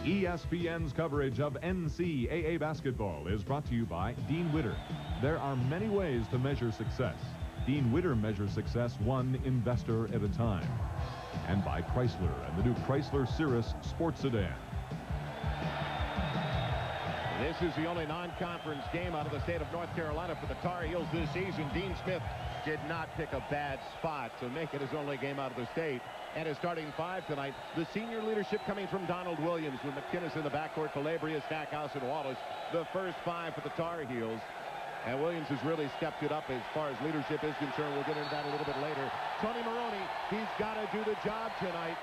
ESPN's coverage of NCAA basketball is brought to you by Dean Witter. There are many ways to measure success. Dean Witter measures success one investor at a time. And by Chrysler and the new Chrysler Cirrus Sports Sedan. This is the only non-conference game out of the state of North Carolina for the Tar Heels this season. Dean Smith did not pick a bad spot to make it his only game out of the state. And his starting five tonight, the senior leadership coming from Donald Williams with McInnes in the backcourt, Calabria, Stackhouse, and Wallace. The first five for the Tar Heels. And Williams has really stepped it up as far as leadership is concerned. We'll get into that a little bit later. Tony Maroney, he's got to do the job tonight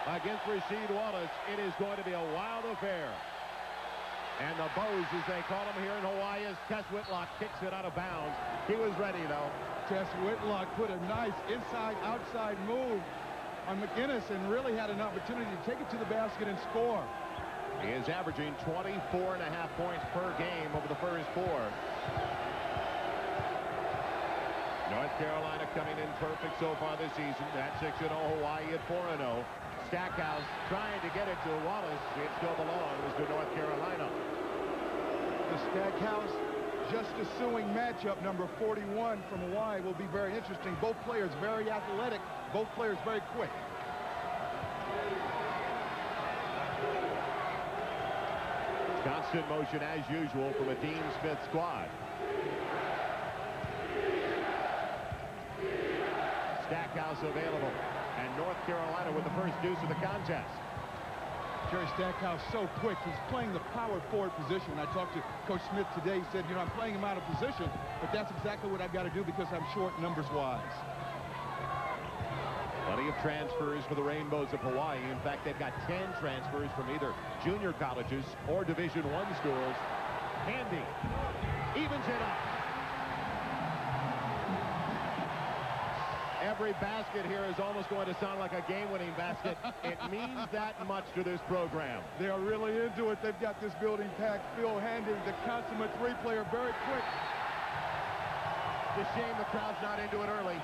against Rasheed Wallace. It is going to be a wild affair. And the Bows, as they call him here in Hawaii, as Tess Whitlock kicks it out of bounds. He was ready, though. Tess Whitlock put a nice inside-outside move on McInnes and really had an opportunity to take it to the basket and score. He is averaging 24.5 points per game over the first four. North Carolina coming in perfect so far this season. At 6-0, Hawaii at 4-0. Stackhouse trying to get it to Wallace. It still belongs to North Carolina. The Stackhouse just ensuing matchup, number 41 from Hawaii, will be very interesting. Both players very athletic, both players very quick. Constant motion as usual from a Dean Smith squad. Stackhouse available, and North Carolina with the first deuce of the contest. Jerry Stackhouse so quick. He's playing the power forward position. I talked to Coach Smith today. He said, you know, I'm playing him out of position, but that's exactly what I've got to do because I'm short numbers-wise. Plenty of transfers for the Rainbows of Hawaii. In fact, they've got 10 transfers from either junior colleges or Division I schools. Handy evens it up. Every basket here is almost going to sound like a game-winning basket. It means that much to this program. They are really into it. They've got this building packed. Phil Handy, the consummate three-player, very quick. It's a shame the crowd's not into it early.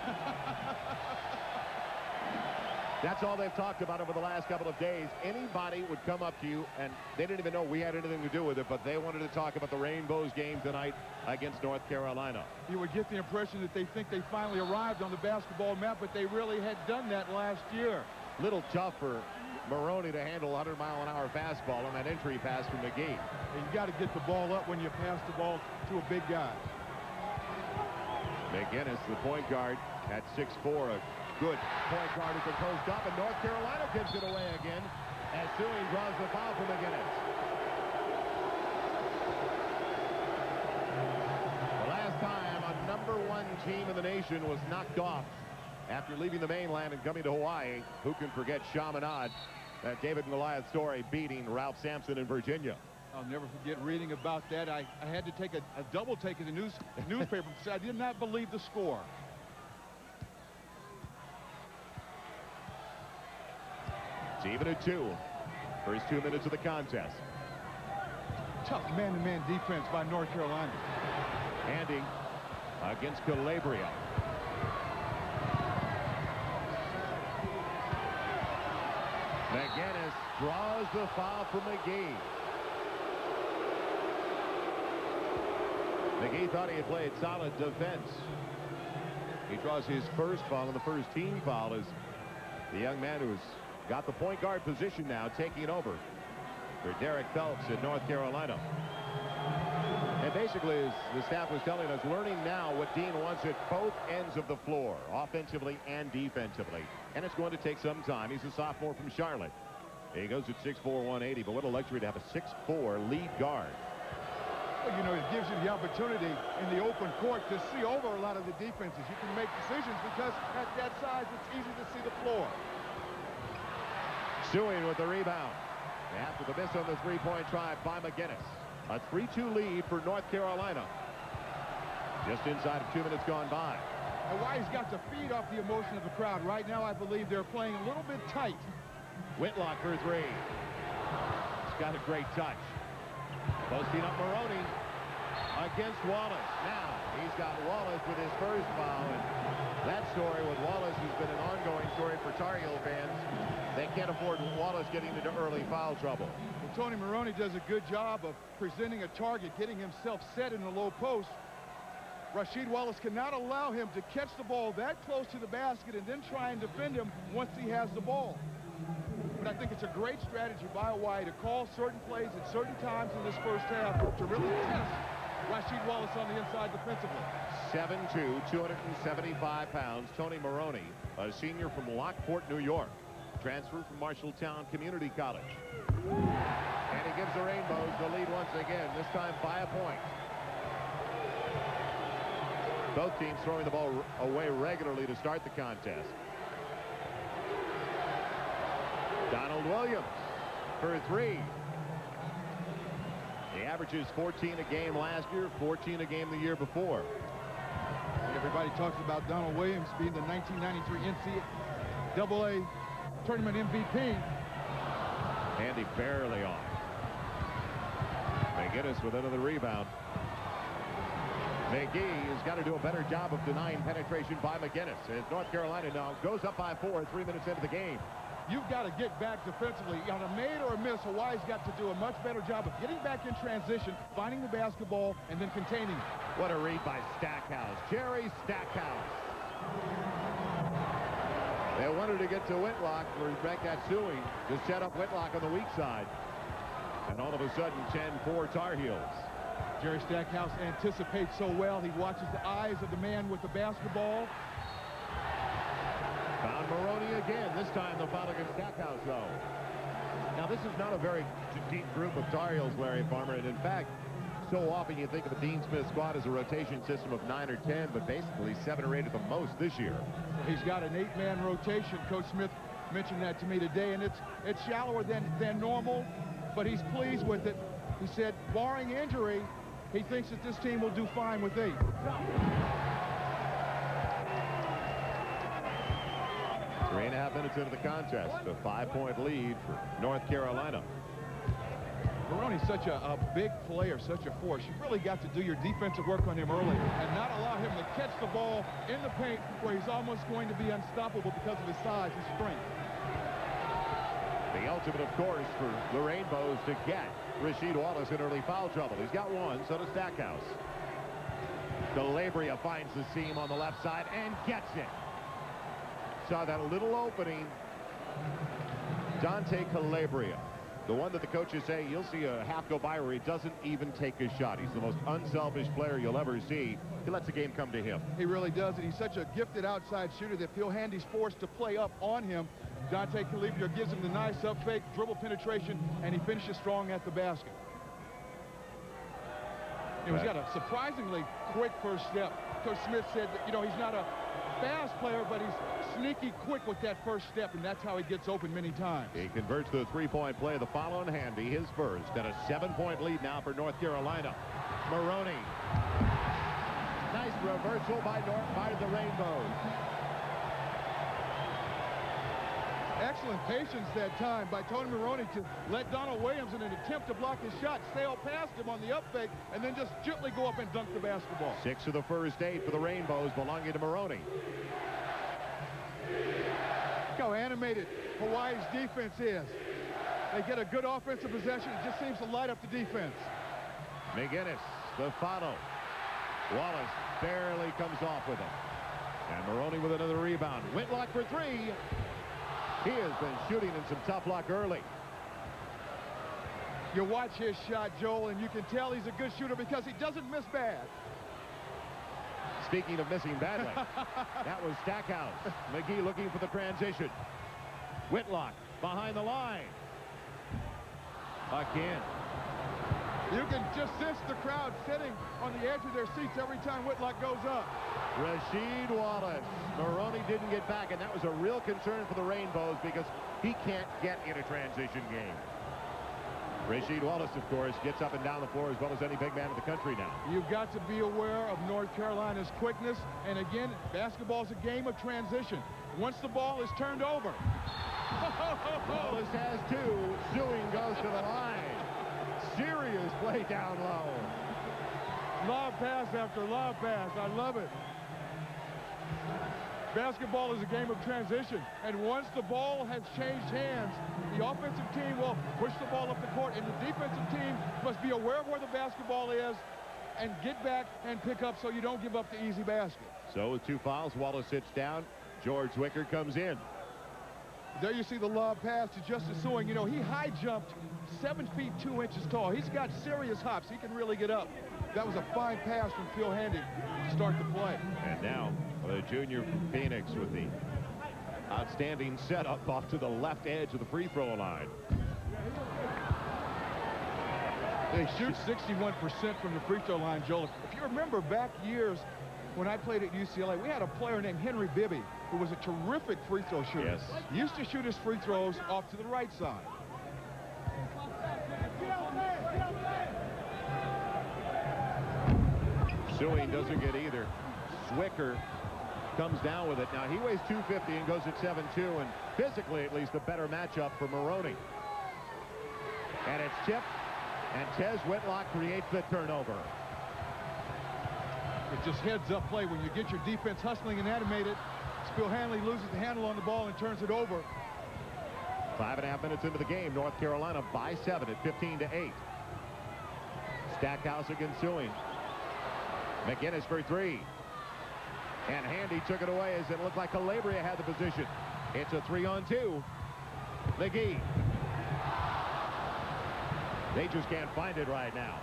That's all they've talked about over the last couple of days. Anybody would come up to you, and they didn't even know we had anything to do with it, but they wanted to talk about the Rainbows game tonight against North Carolina. You would get the impression that they think they finally arrived on the basketball map, but they really had done that last year. Little tough for Maroney to handle 100-mile-an-hour fastball on that entry pass from McGee. You got to get the ball up when you pass the ball to a big guy. McInnes, the point guard, at 6'4", a good point guard who can post up, and North Carolina gives it away again as Sewing draws the foul from McInnes. The last time a #1 team in the nation was knocked off after leaving the mainland and coming to Hawaii, who can forget Chaminade, that David and Goliath story beating Ralph Sampson in Virginia. I'll never forget reading about that. I had to take a double take in the newspaper because I did not believe the score. It's even at 2. First 2 minutes of the contest. Tough man-to-man defense by North Carolina. Handy against Calabria. McInnes draws the foul from McGee. McGee thought he had played solid defense. He draws his first foul and the first team foul as the young man who's got the point guard position now taking over for Derek Phelps in North Carolina. And basically, as the staff was telling us, learning now what Dean wants at both ends of the floor, offensively and defensively. And it's going to take some time. He's a sophomore from Charlotte. He goes at 6'4", 180, but what a luxury to have a 6'4" lead guard. Well, you know, it gives you the opportunity in the open court to see over a lot of the defenses. You can make decisions because at that size, it's easy to see the floor. Sewing with the rebound. After the miss on the three-point try by McInnes. A 3-2 lead for North Carolina. Just inside of 2 minutes gone by. Hawaii's got to feed off the emotion of the crowd. Right now, I believe they're playing a little bit tight. Whitlock for 3. He's got a great touch. Posting up Maroney against Wallace. Now, he's got Wallace with his first foul. And that story with Wallace has been an ongoing story for Tar Heel fans. They can't afford Wallace getting into early foul trouble. Well, Tony Maroney does a good job of presenting a target, getting himself set in the low post. Rasheed Wallace cannot allow him to catch the ball that close to the basket and then try and defend him once he has the ball. But I think it's a great strategy by Hawaii to call certain plays at certain times in this first half to really test Rasheed Wallace on the inside defensively. 7'2", 275 pounds, Tony Maroney, a senior from Lockport, New York. Transferred from Marshalltown Community College. And he gives the Rainbows the lead once again, this time by a point. Both teams throwing the ball away regularly to start the contest. Donald Williams for three. He averages 14 a game last year, 14 a game the year before. Everybody talks about Donald Williams being the 1993 NCAA tournament MVP. Andy barely off. McGinnis with another rebound. McGee has got to do a better job of denying penetration by McGinnis. As North Carolina now goes up by 4 3 minutes into the game. You've got to get back defensively. On a made or a miss, Hawaii's got to do a much better job of getting back in transition, finding the basketball, and then containing it. What a read by Stackhouse. Jerry Stackhouse. They wanted to get to Whitlock for Rebecca Tsui to set up Whitlock on the weak side. And all of a sudden, 10-4 Tar Heels. Jerry Stackhouse anticipates so well. He watches the eyes of the man with the basketball. Found Maroney again. This time they'll foul against Stackhouse, though. Now, this is not a very deep group of Tar Heels, Larry Farmer. And in fact, so often you think of a Dean Smith squad as a rotation system of 9 or 10, but basically 7 or 8 at the most this year. He's got an 8-man rotation. Coach Smith mentioned that to me today, and it's shallower than normal, but he's pleased with it. He said, barring injury, he thinks that this team will do fine with 8. 3.5 minutes into the contest, a 5-point lead for North Carolina. Maroney's such a big player, such a force. You've really got to do your defensive work on him early and not allow him to catch the ball in the paint where he's almost going to be unstoppable because of his size and strength. The ultimate, of course, for the Rainbows to get Rasheed Wallace in early foul trouble. He's got one, so does Stackhouse. Calabria finds the seam on the left side and gets it. Saw that little opening. Dante Calabria, the one that the coaches say you'll see a half go by where he doesn't even take a shot. He's the most unselfish player you'll ever see. He lets the game come to him. He really does, and he's such a gifted outside shooter that Phil Handy's forced to play up on him. Dante Calabria gives him the nice up fake, dribble penetration, and he finishes strong at the basket. He's got a surprisingly quick first step. Coach Smith said that, he's not a fast player, but he's sneaky quick with that first step, and that's how he gets open many times. He converts the three-point play. The foul on Handy, his first, and a 7-point lead now for North Carolina. Maroney. Nice reversal by the Rainbows. Excellent patience that time by Tony Maroney to let Donald Williams, in an attempt to block his shot, sail past him on the up fake and then just gently go up and dunk the basketball. 6 of the first 8 for the Rainbows belonging to Maroney. Look how animated Hawaii's defense is. They get a good offensive possession. It just seems to light up the defense. McGinnis, the follow. Wallace barely comes off with it. And Maroney with another rebound. Whitlock for 3. He has been shooting in some tough luck early. You watch his shot, Joel, and you can tell he's a good shooter because he doesn't miss bad. Speaking of missing badly, that was Stackhouse. McGee looking for the transition. Whitlock behind the line. Again. You can just sense the crowd sitting on the edge of their seats every time Whitlock goes up. Rasheed Wallace. Maroney didn't get back, and that was a real concern for the Rainbows because he can't get in a transition game. Rasheed Wallace, of course, gets up and down the floor as well as any big man in the country now. You've got to be aware of North Carolina's quickness, and again, basketball's a game of transition. Once the ball is turned over. Wallace has 2. Tsui goes to the line. Serious play down low. Lob pass after lob pass. I love it. Basketball is a game of transition, and once the ball has changed hands, the offensive team will push the ball up the court, and the defensive team must be aware of where the basketball is and get back and pick up so you don't give up the easy basket. So with 2 fouls, Wallace sits down. George Zwicker comes in. There you see the lob pass to Justice Sewing. You know, he high jumped 7 feet 2 inches tall. He's got serious hops. He can really get up. That was a fine pass from Phil Handy to start the play. And now the junior from Phoenix with the outstanding setup off to the left edge of the free throw line. They shoot 61% from the free throw line, Joel. If you remember back years when I played at UCLA, we had a player named Henry Bibby who was a terrific free throw shooter. Yes. He used to shoot his free throws off to the right side. Sewing doesn't get either. Zwicker comes down with it. Now he weighs 250 and goes at 7'2", and physically at least a better matchup for Maroney. And it's tipped, and Tez Whitlock creates the turnover. It's just heads-up play. When you get your defense hustling and animated, Phil Hanley loses the handle on the ball and turns it over. 5.5 minutes into the game. North Carolina by 7 at 15-8. Stackhouse against Sewing. McGinnis for 3. And Handy took it away as it looked like Calabria had the position. It's a 3-on-2. McGee. They just can't find it right now.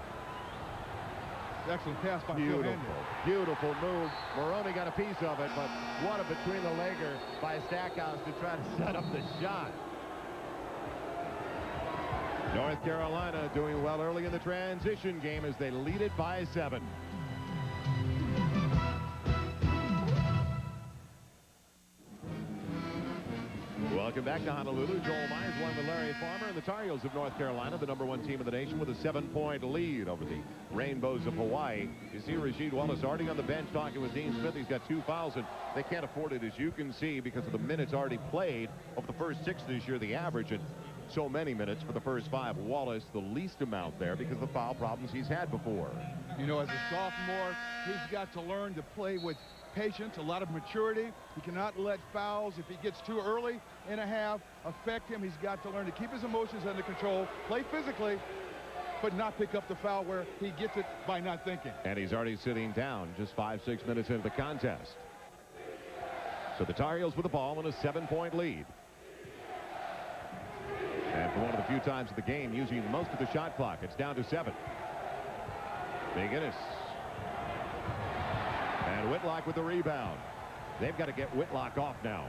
Excellent pass by Phil Beautiful, Handy. beautiful move. Maroney got a piece of it, but what a between-the-legger by Stackhouse to try to set up the shot. North Carolina doing well early in the transition game as they lead it by 7. Welcome back to Honolulu. Joel Myers along with Larry Farmer and the Tar Heels of North Carolina, the #1 team in the nation, with a 7-point lead over the Rainbows of Hawaii. You see Rasheed Wallace already on the bench talking with Dean Smith. He's got 2 fouls, and they can't afford it, as you can see, because of the minutes already played over the first 6 this year, the average, and so many minutes for the first 5. Wallace, the least amount there because of the foul problems he's had before. You know, as a sophomore, he's got to learn to play with patience, a lot of maturity. He cannot let fouls, if he gets too early in a half, affect him. He's got to learn to keep his emotions under control, play physically, but not pick up the foul where he gets it by not thinking. And he's already sitting down just 5-6 minutes into the contest. So the Tar Heels with the ball and a 7-point lead. And for one of the few times of the game using most of the shot clock, it's down to 7. McGinnis. And Whitlock with the rebound. They've got to get Whitlock off now.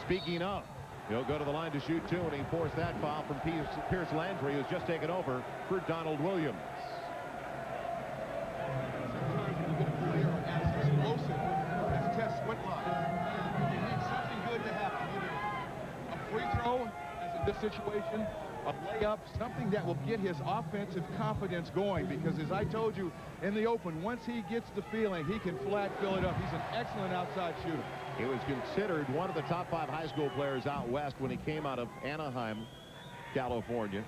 Speaking of, he'll go to the line to shoot 2, and he forced that foul from Pierce Landry, who's just taken over for Donald Williams. As explosive as Tess Whitlock, you need something good to happen. Either a free throw, as in this situation, a layup, something that will get his offensive confidence going, because as I told you in the open, once he gets the feeling, he can flat fill it up. He's an excellent outside shooter. He was considered one of the top 5 high school players out west when he came out of Anaheim, California.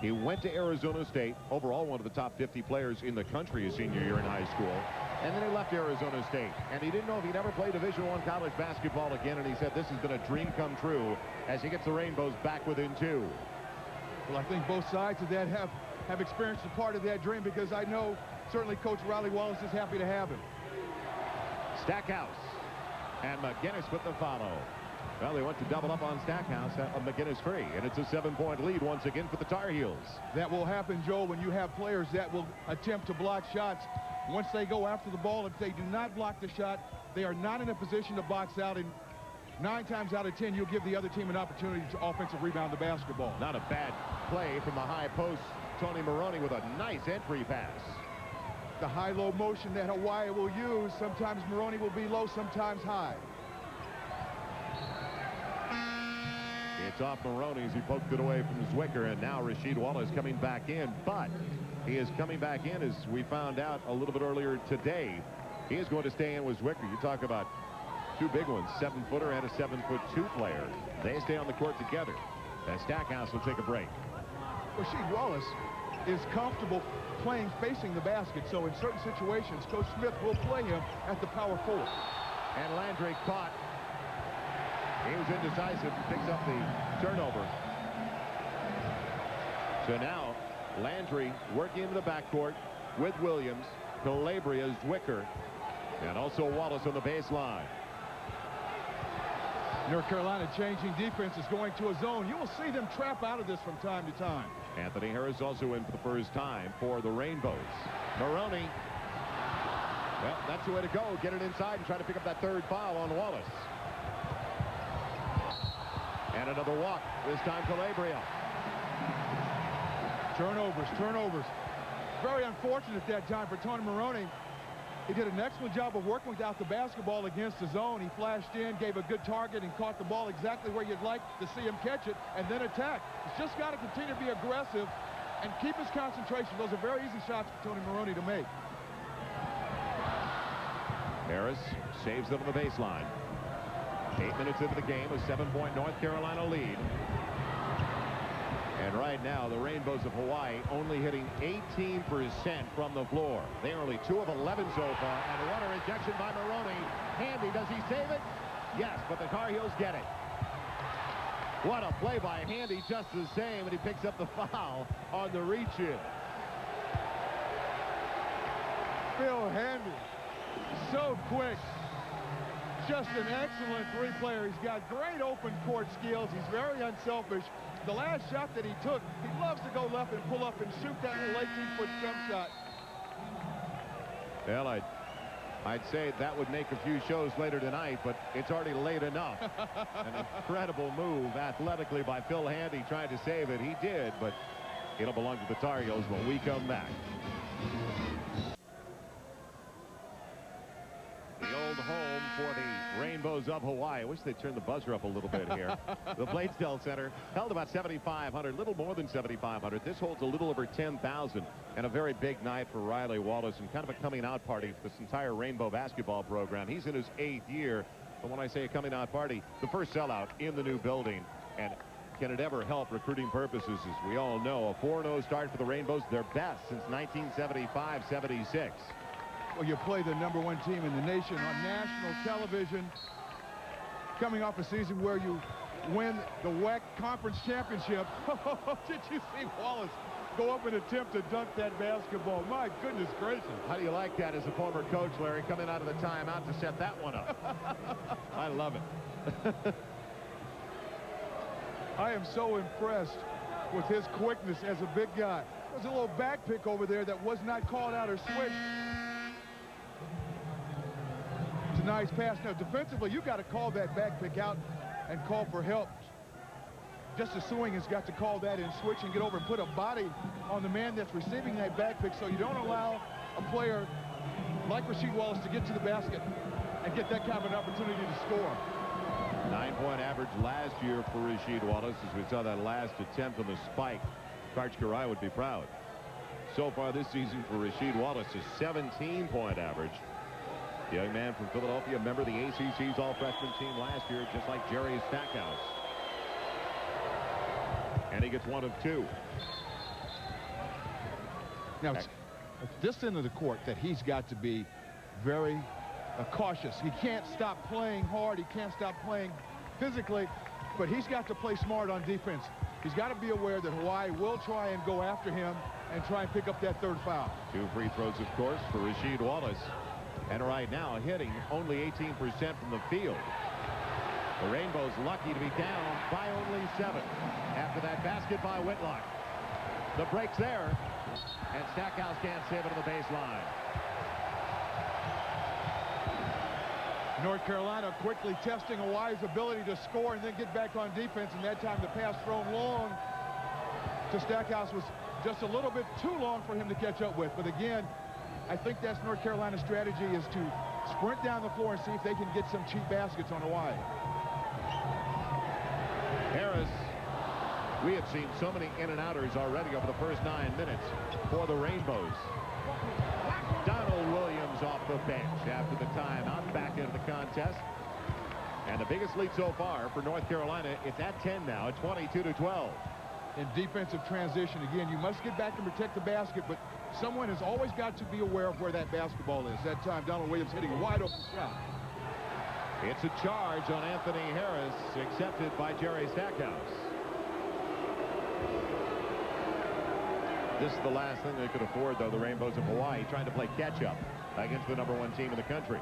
He went to Arizona State, overall one of the top 50 players in the country his senior year in high school. And then he left Arizona State, and he didn't know if he'd ever play Division I college basketball again, and he said this has been a dream come true as he gets the Rainbows back within 2. Well, I think both sides of that have experienced a part of that dream, because I know certainly Coach Riley Wallace is happy to have him. Stackhouse and McGinnis with the follow. Well, they went to double up on Stackhouse. McGinnis free, and it's a 7-point lead once again for the Tar Heels. That will happen, Joe, when you have players that will attempt to block shots. Once they go after the ball, if they do not block the shot, they are not in a position to box out, and 9 times out of 10, you'll give the other team an opportunity to offensive rebound the basketball. Not a bad play from the high post. Tony Maroney with a nice entry pass. The high-low motion that Hawaii will use. Sometimes Maroney will be low, sometimes high. It's off Maroney as he poked it away from Zwicker, and now Rasheed Wallace coming back in, but he is coming back in, as we found out a little bit earlier today. He is going to stay in with Zwicker. You talk about 2 big ones, 7-footer and a 7'2" player. They stay on the court together. As Stackhouse will take a break. Rasheed Wallace is comfortable playing facing the basket, so in certain situations, Coach Smith will play him at the power forward. And Landry caught. He was indecisive and picks up the turnover. So now Landry working into the backcourt with Williams, Calabria, Zwicker, and also Wallace on the baseline. North Carolina changing defense is going to a zone. You will see them trap out of this from time to time. Anthony Harris also in for the first time for the Rainbows. Maroney. Well, that's the way to go. Get it inside and try to pick up that third foul on Wallace. And another walk. This time Calabria. Turnovers. Very unfortunate that time for Tony Maroney. He did an excellent job of working without the basketball against the zone. He flashed in, gave a good target, and caught the ball exactly where you'd like to see him catch it, and then attack. He's just got to continue to be aggressive and keep his concentration. Those are very easy shots for Tony Maroney to make. Harris saves them on the baseline. 8 minutes into the game, a 7-point North Carolina lead. And right now, the Rainbows of Hawaii only hitting 18% from the floor. They are only 2 of 11 so far. And what a rejection by Maroney. Handy, does he save it? Yes, but the Tar Heels get it. What a play by Handy, just the same, and he picks up the foul on the reach-in. Phil Handy, so quick. Just an excellent three-player. He's got great open court skills. He's very unselfish. The last shot that he took, he loves to go left and pull up and shoot that little 18-foot jump shot. Well, I'd say that would make a few shows later tonight, but it's already late enough. An incredible move athletically by Phil Handy trying to save it. He did, but it'll belong to the Tar Heels when we come back. The old home for the Rainbows of Hawaii. I wish they'd turn the buzzer up a little bit here. The Blaisdell Center held about 7,500, little more than 7,500. This holds a little over 10,000, and a very big night for Riley Wallace, and kind of a coming out party for this entire Rainbow basketball program. He's in his 8th year, but when I say a coming out party, the first sellout in the new building. And can it ever help recruiting purposes? As we all know, a 4-0 start for the Rainbows, their best since 1975-76. Well, you play the #1 team in the nation on national television, coming off a season where you win the WAC conference championship. Did you see Wallace go up and attempt to dunk that basketball? My goodness gracious. How do you like that as a former coach, Larry, coming out of the timeout to set that one up? I love it. I am so impressed with his quickness as a big guy. There's a little back pick over there that was not called out or switched. It's a nice pass. Now, defensively, you got to call that back pick out and call for help. Justice Sewing has got to call that and switch and get over and put a body on the man that's receiving that back pick, so you don't allow a player like Rasheed Wallace to get to the basket and get that kind of an opportunity to score. 9-point average last year for Rasheed Wallace, as we saw that last attempt on the spike. Karch Karai would be proud. So far this season for Rasheed Wallace, a 17-point average. The young man from Philadelphia, a member of the ACC's all-freshman team last year, just like Jerry Stackhouse. And he gets 1 of 2. Now, it's at this end of the court that he's got to be very cautious. He can't stop playing hard. He can't stop playing physically, but he's got to play smart on defense. He's got to be aware that Hawaii will try and go after him and try and pick up that third foul. 2 free throws, of course, for Rasheed Wallace. And right now, hitting only 18% from the field. The Rainbows lucky to be down by only 7 after that basket by Whitlock. The break's there, and Stackhouse can't save it on the baseline. North Carolina quickly testing Hawaii's ability to score and then get back on defense, and that time the pass thrown long to Stackhouse was just a little bit too long for him to catch up with. But again, I think that's North Carolina's strategy, is to sprint down the floor and see if they can get some cheap baskets on Hawaii. Harris, we have seen so many in-and-outers already over the first 9 minutes for the Rainbows. Donald Williams off the bench after the timeout, back into the contest. And the biggest lead so far for North Carolina, it's at 10 now, 22-12. In defensive transition, again, you must get back and protect the basket, but someone has always got to be aware of where that basketball is. That time, Donald Williams hitting a wide open shot. It's a charge on Anthony Harris, accepted by Jerry Stackhouse. This is the last thing they could afford, though, the Rainbows of Hawaii, trying to play catch-up against the #1 team in the country.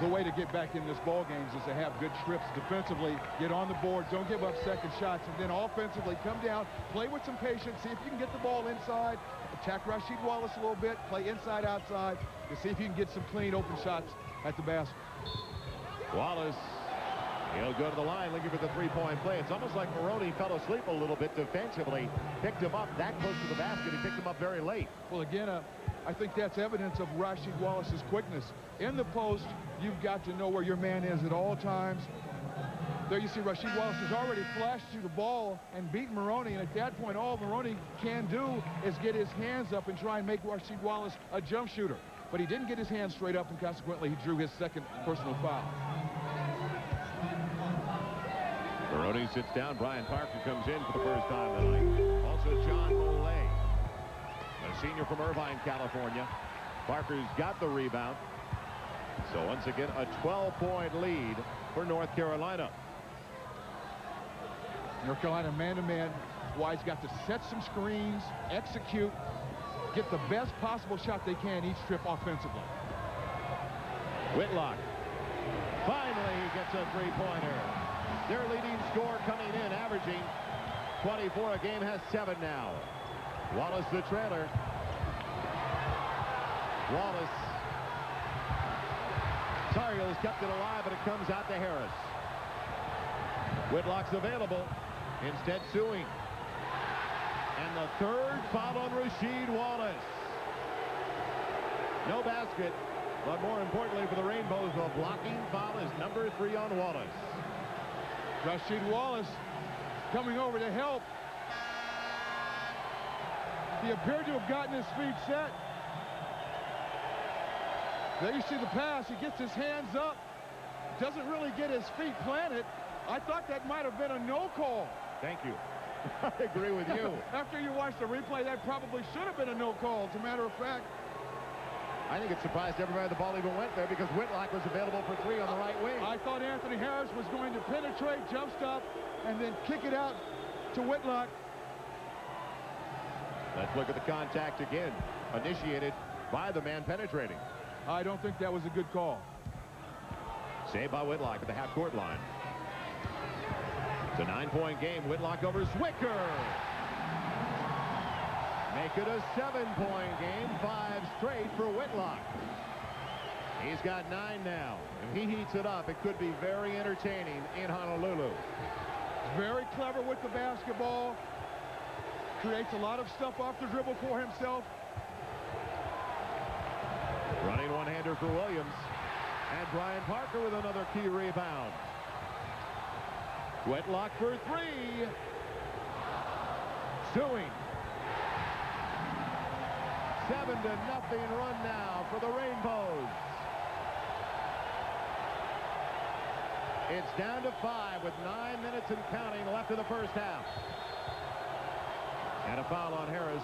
The way to get back in this ball game is to have good trips defensively, get on the board, don't give up second shots, and then offensively come down, play with some patience, see if you can get the ball inside, attack Rasheed Wallace a little bit, play inside, outside, to see if you can get some clean open shots at the basket. Wallace, he'll go to the line looking for the three-point play. It's almost like Maroney fell asleep a little bit defensively, picked him up that close to the basket. He picked him up very late. Well, again, I think that's evidence of Rasheed Wallace's quickness. In the post, you've got to know where your man is at all times. There you see Rasheed Wallace has already flashed you the ball and beaten Maroney, and at that point, all Maroney can do is get his hands up and try and make Rasheed Wallace a jump shooter. But he didn't get his hands straight up, and consequently, he drew his second personal foul. Maroney sits down. Brian Parker comes in for the first time tonight. Also, John Molay, a senior from Irvine, California. Parker's got the rebound. So once again, a 12-point lead for North Carolina. North Carolina man-to-man. Hawaii got to set some screens, execute, get the best possible shot they can each trip offensively. Whitlock. Finally, he gets a three-pointer. Their leading scorer coming in, averaging 24 a game, has 7 now. Wallace the trailer. Wallace. Tar Heels kept it alive, but it comes out to Harris. Whitlock's available. Instead, suing. And the third foul on Rasheed Wallace. No basket, but more importantly for the Rainbows, the blocking foul is number 3 on Wallace. Rasheed Wallace coming over to help. He appeared to have gotten his feet set. There you see the pass. He gets his hands up. Doesn't really get his feet planted. I thought that might have been a no call. Thank you. I agree with you. After you watch the replay, that probably should have been a no call, as a matter of fact. I think it surprised everybody the ball even went there because Whitlock was available for 3 on the right wing. I thought Anthony Harris was going to penetrate, jump stop, and then kick it out to Whitlock. Let's look at the contact again. Initiated by the man penetrating. I don't think that was a good call. Saved by Whitlock at the half-court line. It's a 9-point game. Whitlock over Zwicker. Make it a 7-point game. 5 straight for Whitlock. He's got 9 now. If he heats it up, it could be very entertaining in Honolulu. Very clever with the basketball. Creates a lot of stuff off the dribble for himself. Running one-hander for Williams. And Brian Parker with another key rebound. Whitlock for 3. Suing. 7-0 run now for the Rainbows. It's down to 5 with 9 minutes and counting left in the first half. And a foul on Harris.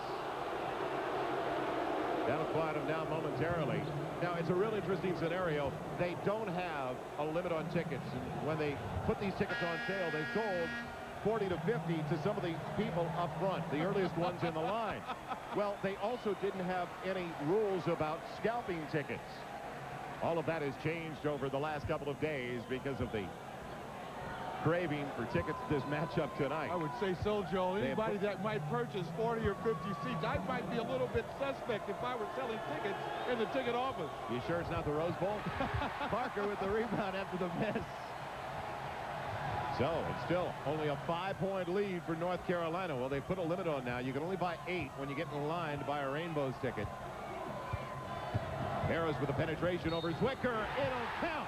That'll quiet him down momentarily. Now, it's a real interesting scenario. They don't have a limit on tickets. And when they put these tickets on sale, they sold 40 to 50 to some of the people up front, the earliest ones in the line. Well, they also didn't have any rules about scalping tickets. All of that has changed over the last couple of days because of the craving for tickets to this matchup tonight. I would say so, Joel. Anybody that might purchase 40 or 50 seats, I might be a little bit suspect if I were selling tickets in the ticket office. You sure it's not the Rose Bowl? Parker with the rebound after the miss. So it's still only a 5-point lead for North Carolina. Well, they put a limit on now. You can only buy 8 when you get in line to buy a Rainbows ticket. Harris with a penetration over Zwicker. It'll count.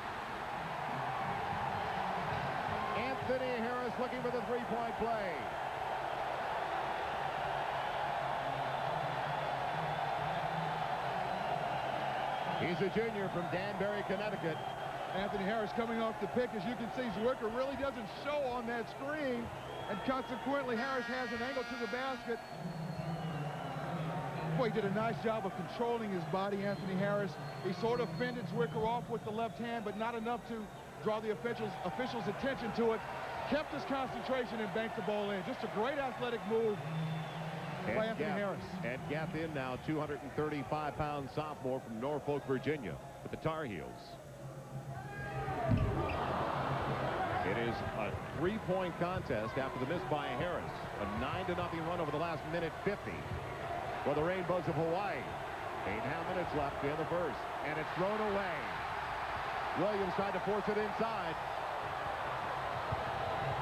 Anthony Harris looking for the 3-point play. He's a junior from Danbury, Connecticut. Anthony Harris coming off the pick. As you can see, Zwicker really doesn't show on that screen, and consequently Harris has an angle to the basket. Boy, he did a nice job of controlling his body, Anthony Harris. He sort of fended Zwicker off with the left hand, but not enough to draw the officials' attention to it. Kept his concentration and banked the ball in. Just a great athletic move by Anthony Harris. And Gaff in now, 235-pound sophomore from Norfolk, Virginia, with the Tar Heels. It is a 3-point contest after the miss by Harris. A 9-0 run over the last minute 50 for the Rainbows of Hawaii. 8.5 minutes left in the first, and it's thrown away. Williams tried to force it inside.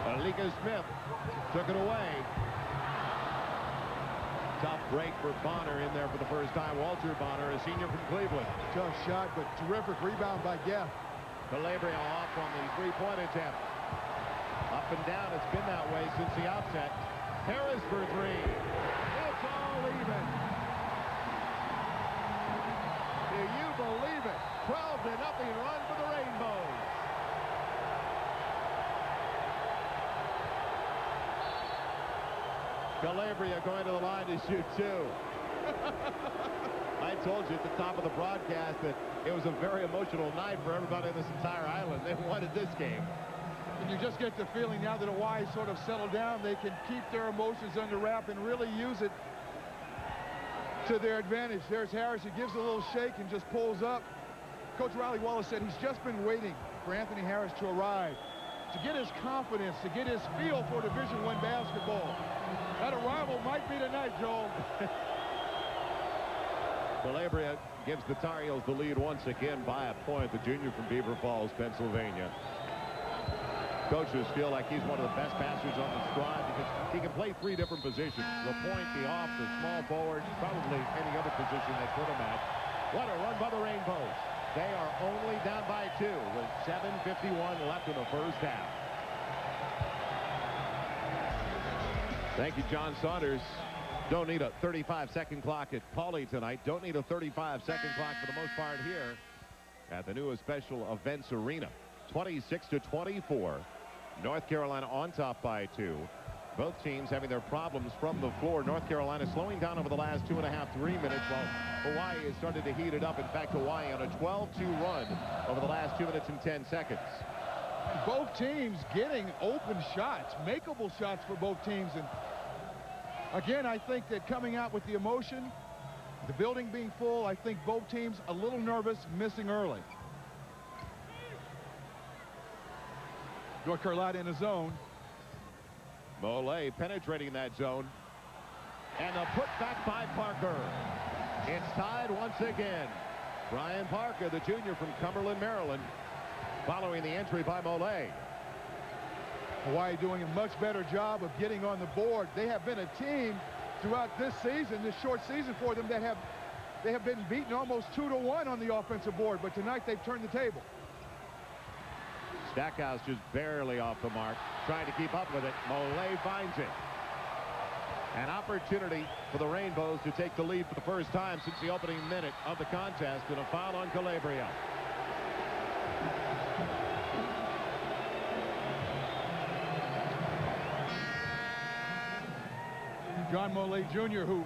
Alika Smith took it away. Tough break for Bonner in there for the first time. Walter Bonner, a senior from Cleveland. Tough shot, but terrific rebound by Gaff. Calabria off on the three-point attempt. Up and down, it's been that way since the outset. Harris for three. It's all even. Do you believe it? 12-0 run for the Rainbows. Calabria going to the line to shoot two. I told you at the top of the broadcast that it was a very emotional night for everybody on this entire island. They wanted this game. And you just get the feeling now that Hawaii sort of settled down, they can keep their emotions under wrap and really use it to their advantage. There's Harris. He gives a little shake and just pulls up. Coach Riley Wallace said he's just been waiting for Anthony Harris to arrive, to get his confidence, to get his feel for Division I basketball. That arrival might be tonight, Joel. Calabria gives the Tar Heels the lead once again by a point. The junior from Beaver Falls, Pennsylvania. Coaches feel like he's one of the best passers on the squad because he can play three different positions. The point, the off, the small forward, probably any other position they put him at. What a run by the Rainbows. They are only down by 2 with 7:51 left in the first half. Thank you, John Saunders. Don't need a 35-second clock at Pauley tonight. Don't need a 35-second clock for the most part here at the new Special Events Arena. 26-24. North Carolina on top by 2. Both teams having their problems from the floor. North Carolina slowing down over the last 2.5, 3 minutes, while Hawaii has started to heat it up. In fact, Hawaii on a 12-2 run over the last 2 minutes and 10 seconds. Both teams getting open shots, makeable shots for both teams. And again, I think that coming out with the emotion, the building being full, I think both teams a little nervous, missing early. North Carolina in a zone. Mole penetrating that zone. And a putback by Parker. It's tied once again. Brian Parker, the junior from Cumberland, Maryland, following the entry by Mole. Hawaii doing a much better job of getting on the board. They have been a team throughout this season, this short season for them, that they have been beaten almost 2-1 on the offensive board, but tonight they've turned the table. Stackhouse just barely off the mark, trying to keep up with it. Mole finds it. An opportunity for the Rainbows to take the lead for the first time since the opening minute of the contest, and a foul on Calabria. John Mole Jr., who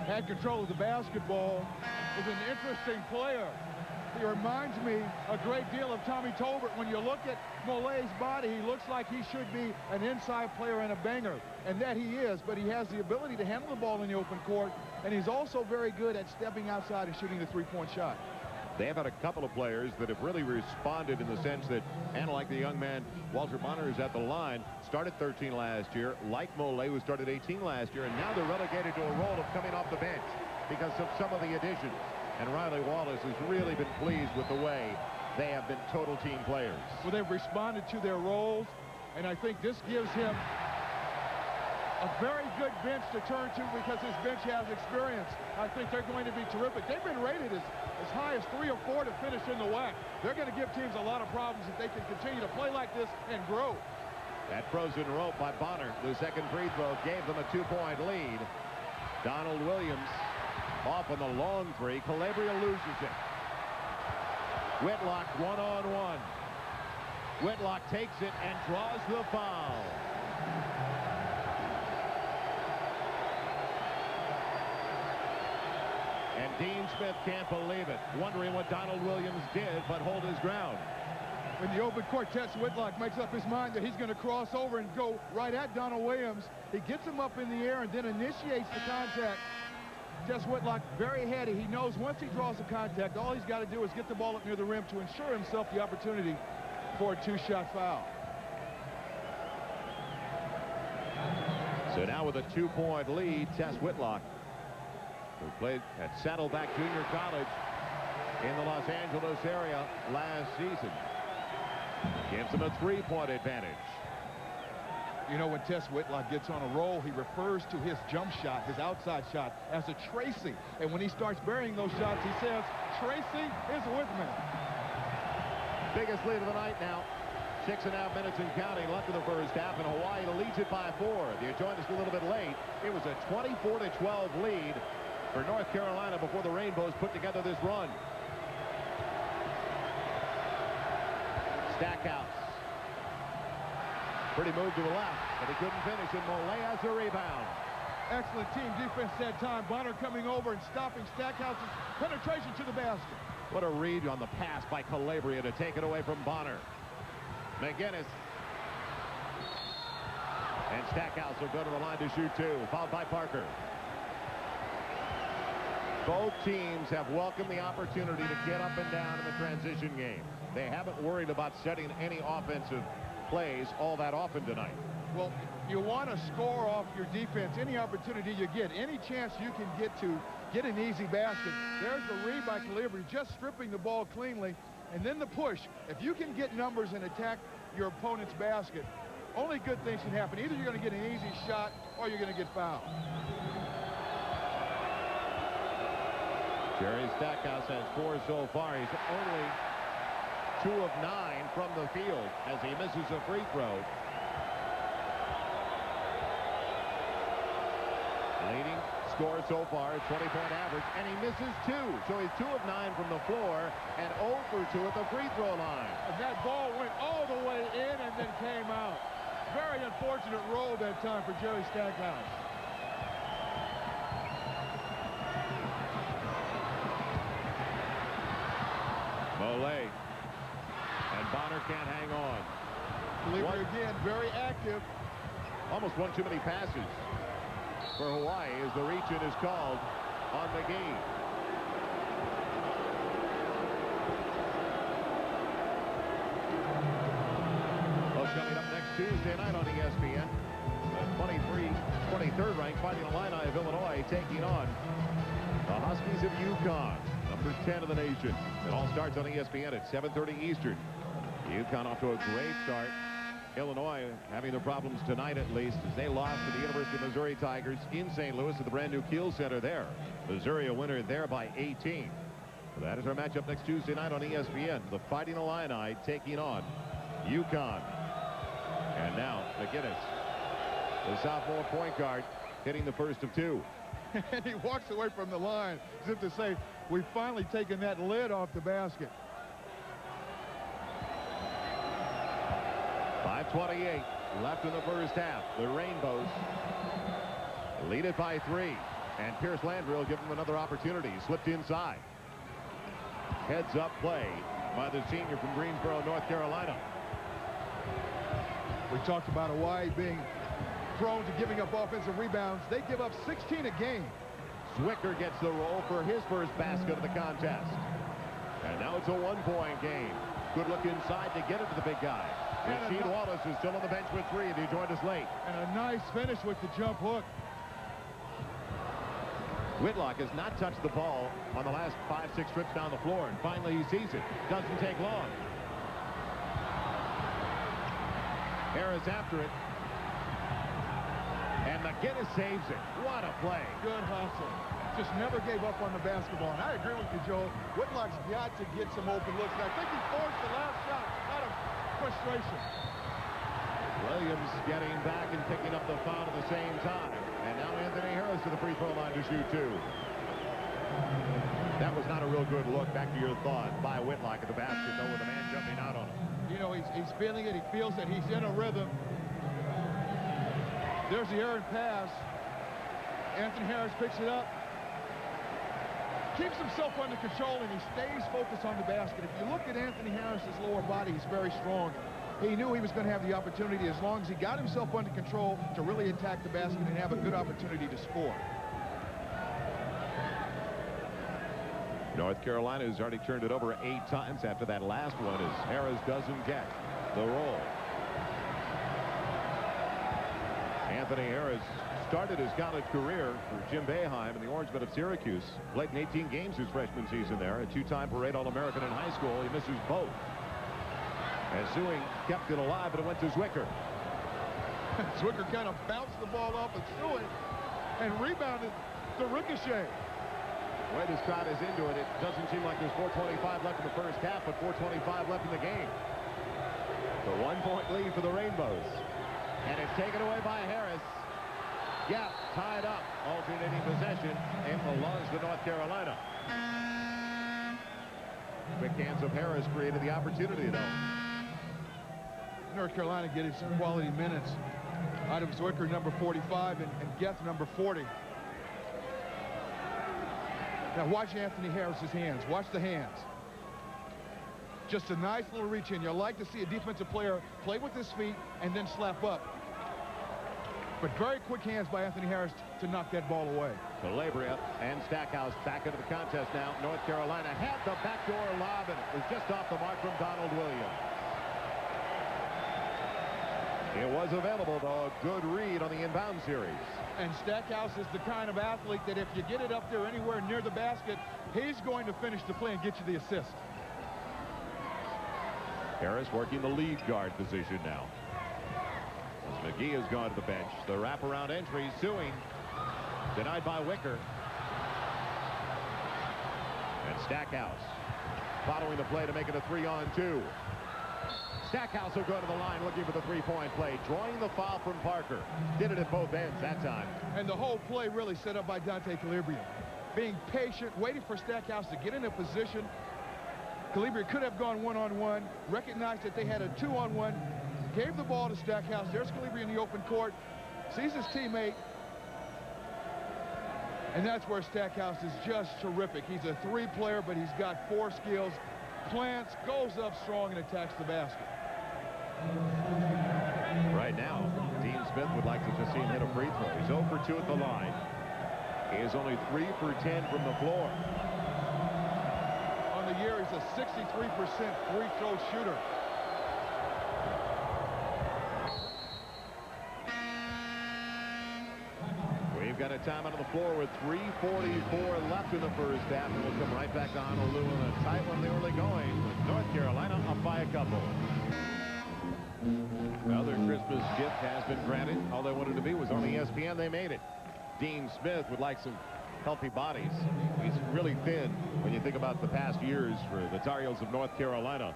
had control of the basketball, is an interesting player. He reminds me a great deal of Tommy Tolbert. When you look at Mole's body, he looks like he should be an inside player and a banger, and that he is, but he has the ability to handle the ball in the open court, and he's also very good at stepping outside and shooting the three-point shot. They have had a couple of players that have really responded in the sense that, and like the young man Walter Bonner, who's at the line, started 13 last year, like Mole, who started 18 last year, and now they're relegated to a role of coming off the bench because of some of the additions. And Riley Wallace has really been pleased with the way they have been total team players. Well, they've responded to their roles, and I think this gives him a very good bench to turn to because his bench has experience. I think they're going to be terrific. They've been rated as high as 3 or 4 to finish in the WAC. They're going to give teams a lot of problems if they can continue to play like this and grow. That frozen rope by Bonner, the second free throw, gave them a 2-point lead. Donald Williams off on the long three. Calabria loses it. Whitlock one-on-one. Whitlock takes it and draws the foul. And Dean Smith can't believe it, wondering what Donald Williams did, but hold his ground. In the open court, Tess Whitlock makes up his mind that he's going to cross over and go right at Donald Williams. He gets him up in the air and then initiates the contact. Tess Whitlock, very heady. He knows once he draws the contact, all he's got to do is get the ball up near the rim to ensure himself the opportunity for a two-shot foul. So now with a 2-point lead, Tess Whitlock, who played at Saddleback Junior College in the Los Angeles area last season, gives him a 3-point advantage. You know, when Tess Whitlock gets on a roll, he refers to his jump shot, his outside shot, as a Tracy. And when he starts burying those shots, he says, Tracy is with me. Biggest lead of the night now. 6.5 minutes and counting left in the first half, and Hawaii leads it by 4. You joined us a little bit late. It was a 24-12 lead for North Carolina before the Rainbows put together this run. Stackhouse. Pretty move to the left, but he couldn't finish, and Mollet has the rebound. Excellent team defense that time. Bonner coming over and stopping Stackhouse's penetration to the basket. What a read on the pass by Calabria to take it away from Bonner. McGinnis. And Stackhouse will go to the line to shoot 2, fouled by Parker. Both teams have welcomed the opportunity to get up and down in the transition game. They haven't worried about setting any offensive plays all that often tonight. Well, you want to score off your defense any opportunity you get, any chance you can get an easy basket. There's the read by Calabria, just stripping the ball cleanly, and then the push. If you can get numbers and attack your opponent's basket, only good things can happen. Either you're going to get an easy shot or you're going to get fouled. Jerry Stackhouse has 4 so far. He's only 2 of 9 from the field as he misses a free throw. Leading score so far, 20-point average, and he misses 2. So he's 2 of 9 from the floor and 0 for 2 at the free throw line. And that ball went all the way in and then came out. Very unfortunate roll that time for Jerry Stackhouse. Mollet. And Bonner can't hang on. Calabria again, very active. Almost one too many passes for Hawaii as the reach-in is called on McGee. What's coming up next Tuesday night on ESPN? The 23rd ranked Fighting Illini of Illinois taking on the Huskies of UConn, number 10 of the nation. It all starts on ESPN at 7:30 Eastern. UConn off to a great start. Illinois having their problems tonight, at least, as they lost to the University of Missouri Tigers in St. Louis at the brand new Kiel Center there. Missouri a winner there by 18. So that is our matchup next Tuesday night on ESPN. The Fighting Illini taking on UConn. And now McGinnis, the sophomore point guard, hitting the first of 2. And he walks away from the line as if to say, we've finally taken that lid off the basket. 5:28 left in the first half. The Rainbows lead it by 3. And Pierce Landry will give them another opportunity. Slipped inside. Heads up play by the senior from Greensboro, North Carolina. We talked about Hawaii being prone to giving up offensive rebounds. They give up 16 a game. Zwicker gets the roll for his first basket of the contest. And now it's a 1-point game. Good look inside to get it to the big guy. Rasheed Wallace is still on the bench with 3, and he joined us late. And a nice finish with the jump hook. Whitlock has not touched the ball on the last 5-6 trips down the floor, and finally he sees it. Doesn't take long. Harris after it. And McGinnis saves it. What a play. Good hustle. Just never gave up on the basketball. And I agree with you, Joe. Whitlock's got to get some open looks. And I think he forced the last shot out of frustration. Williams getting back and picking up the foul at the same time. And now Anthony Harris to the free throw line to shoot 2. That was not a real good look, back to your thought, by Whitlock at the basket, though, with the man jumping out on him. You know, he's feeling it. He feels that he's in a rhythm. There's the errant pass. Anthony Harris picks it up. keeps himself under control, and he stays focused on the basket. If you look at Anthony Harris's lower body, he's very strong. He knew he was going to have the opportunity, as long as he got himself under control, to really attack the basket and have a good opportunity to score. North Carolina has already turned it over 8 times after that last one, as Harris doesn't get the roll. Anthony Harris started his college career for Jim Boeheim in the Orangemen of Syracuse. Played in 18 games his freshman season there. A 2-time parade All-American in high school. He misses both. And Sewing kept it alive, but it went to Zwicker. Zwicker kind of bounced the ball off of Sewing and rebounded the ricochet. The way this crowd is into it, it doesn't seem like there's 4:25 left in the first half, but 4:25 left in the game. The 1-point lead for the Rainbows. And it's taken away by Harris. Yeah, tied up. Alternating possession. It belongs to North Carolina. Quick hands of Harris created the opportunity, though. North Carolina getting some quality minutes out of Zwicker, number 45, and Geth, number 40. Now watch Anthony Harris's hands. Watch the hands. Just a nice little reach in. You like to see a defensive player play with his feet and then slap up. But very quick hands by Anthony Harris to knock that ball away. Calabria and Stackhouse back into the contest now. North Carolina had the backdoor lob, and it was just off the mark from Donald Williams. It was available, though. A good read on the inbound series. And Stackhouse is the kind of athlete that if you get it up there anywhere near the basket, he's going to finish the play and get you the assist. Harris working the lead guard position now. As McGee has gone to the bench. The wraparound entry, Sewing. Denied by Wicker. And Stackhouse following the play to make it a 3-on-2. Stackhouse will go to the line looking for the three-point play, drawing the foul from Parker. Did it at both ends that time. And the whole play really set up by Dante Calabria. Being patient, waiting for Stackhouse to get in a position. Calabria could have gone one-on-one, recognized that they had a 2-on-1, gave the ball to Stackhouse. There's Calabria in the open court, sees his teammate, and that's where Stackhouse is just terrific. He's a 3-player, but he's got 4 skills. Plants, goes up strong, and attacks the basket. Right now, Dean Smith would like to just see him hit a free throw. He's 0 for 2 at the line. He is only 3 for 10 from the floor. On the year, he's a 63% free throw shooter. We've got a timeout on the floor with 3:44 left in the first half, and we'll come right back to Honolulu in a tight one. The early going with North Carolina up by a couple. Well, their Christmas gift has been granted. All they wanted to be was on ESPN. They made it. Dean Smith would like some healthy bodies. He's really thin when you think about the past years for the Tar Heels of North Carolina.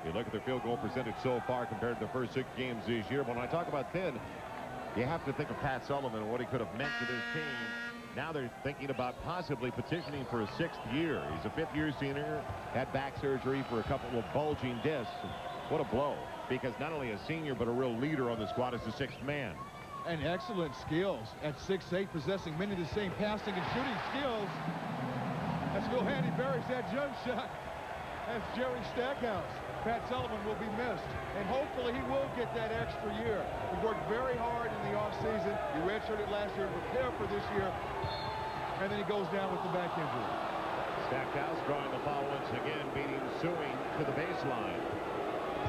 You look at their field goal percentage so far compared to the first 6 games this year. But when I talk about thin, you have to think of Pat Sullivan and what he could have meant to this team. Now they're thinking about possibly petitioning for a 6th year. He's a 5th-year senior, had back surgery for a couple of bulging discs. What a blow, because not only a senior, but a real leader on the squad as the 6th man. And excellent skills at 6'8", possessing many of the same passing and shooting skills. As Phil Handy buries that jump shot, as Jerry Stackhouse. Pat Sullivan will be missed, and hopefully he will get that extra year. He worked very hard in the offseason. He redshirted last year to prepare for this year, and then he goes down with the back injury. Stackhouse drawing the foul once again, beating Sewing to the baseline.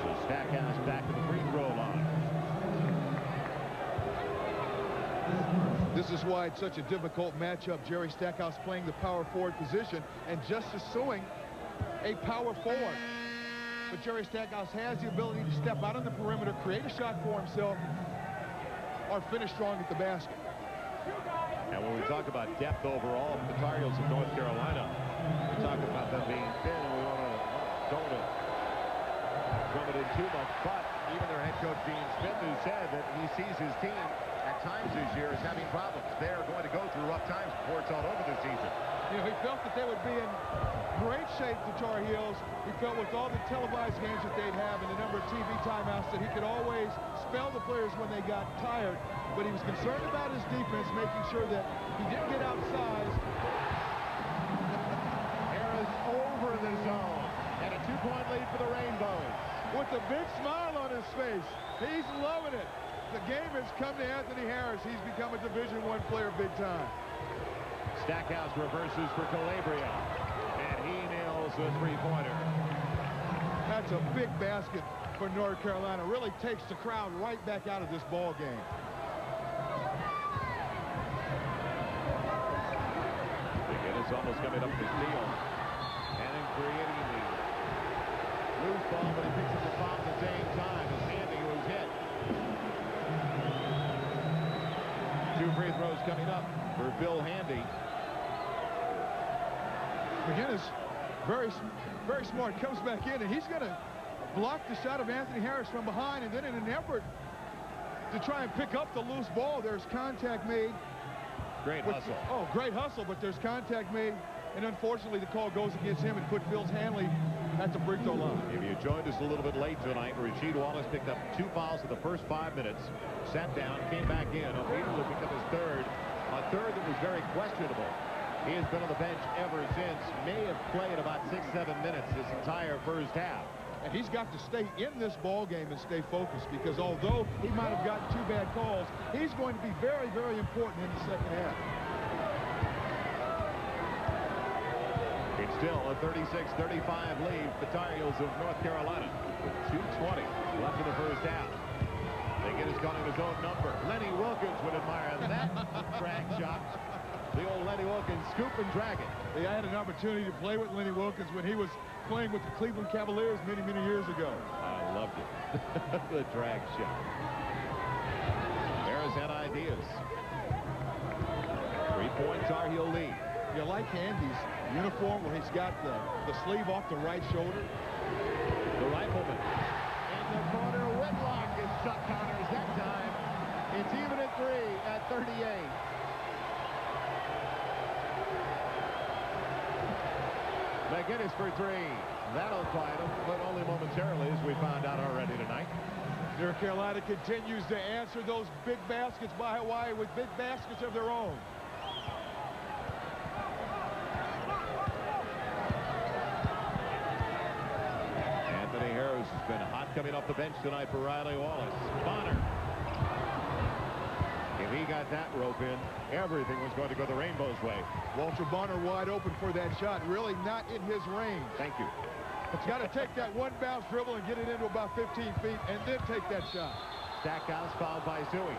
So Stackhouse back to the free throw line. This is why it's such a difficult matchup. Jerry Stackhouse playing the power forward position, and Justice Sewing a power forward. But Jerry Stackhouse has the ability to step out on the perimeter, create a shot for himself, or finish strong at the basket. And when we talk about depth overall for the Tar Heels of North Carolina, we talk about them being thin, and we don't want to drum it in too much. But even their head coach, Dean Smith, who said that he sees his team at times this year as having problems. They are going to go through rough times before it's all over this season. You know, he felt that they would be in great shape, the Tar Heels. He felt with all the televised games that they'd have and the number of TV timeouts that he could always spell the players when they got tired. But he was concerned about his defense, making sure that he didn't get outsized. in the zone. And a 2-point lead for the Rainbows. With a big smile on his face. He's loving it. The game has come to Anthony Harris. He's become a Division I player big time. Stackhouse reverses for Calabria. And he nails a three-pointer. That's a big basket for North Carolina. Really takes the crowd right back out of this ball game. It's almost coming up the field. And then creating the loose ball, but he picks up the foul at the same time as Handy was hit. 2 free throws coming up for Bill Handy. McGinnis, very smart, comes back in, and he's going to block the shot of Anthony Harris from behind, and then in an effort to try and pick up the loose ball, there's contact made. Great hustle. Oh, great hustle, but there's contact made, and unfortunately the call goes against him and put Phil's Hanley at the free throw line. If you joined us a little bit late tonight, Rasheed Wallace picked up 2 fouls in the first 5 minutes, sat down, came back in, immediately picked up his third, a third that was very questionable. He has been on the bench ever since, may have played about 6-7 minutes this entire first half. And he's got to stay in this ball game and stay focused, because although he might have gotten 2 bad calls, he's going to be very, very important in the second half. It's still a 36-35 lead for the Tar Heels of North Carolina with 2:20 left in the first half. They get us calling his own number. Lenny Wilkins would admire that drag shot. The old Lenny Wilkins scoop and drag it. I had an opportunity to play with Lenny Wilkins when he was playing with the Cleveland Cavaliers many, many years ago. I loved it. The drag shot. Harris had ideas. 3-point Tar Heel lead. You like Handy's uniform where he's got the sleeve off the right shoulder. The rifleman. In the corner, Whitlock is shot counters that time. It's even at 3 at 38. McGinnis for 3. That'll fight him, but only momentarily, as we found out already tonight. North Carolina continues to answer those big baskets by Hawaii with big baskets of their own. Anthony Harris has been hot coming off the bench tonight for Riley Wallace. Bonner. If he got that rope in, everything was going to go the Rainbows' way. Walter Bonner wide open for that shot. Really not in his range. Thank you. But you got to take that one bounce dribble and get it into about 15 feet and then take that shot. Stackhouse fouled by Suey.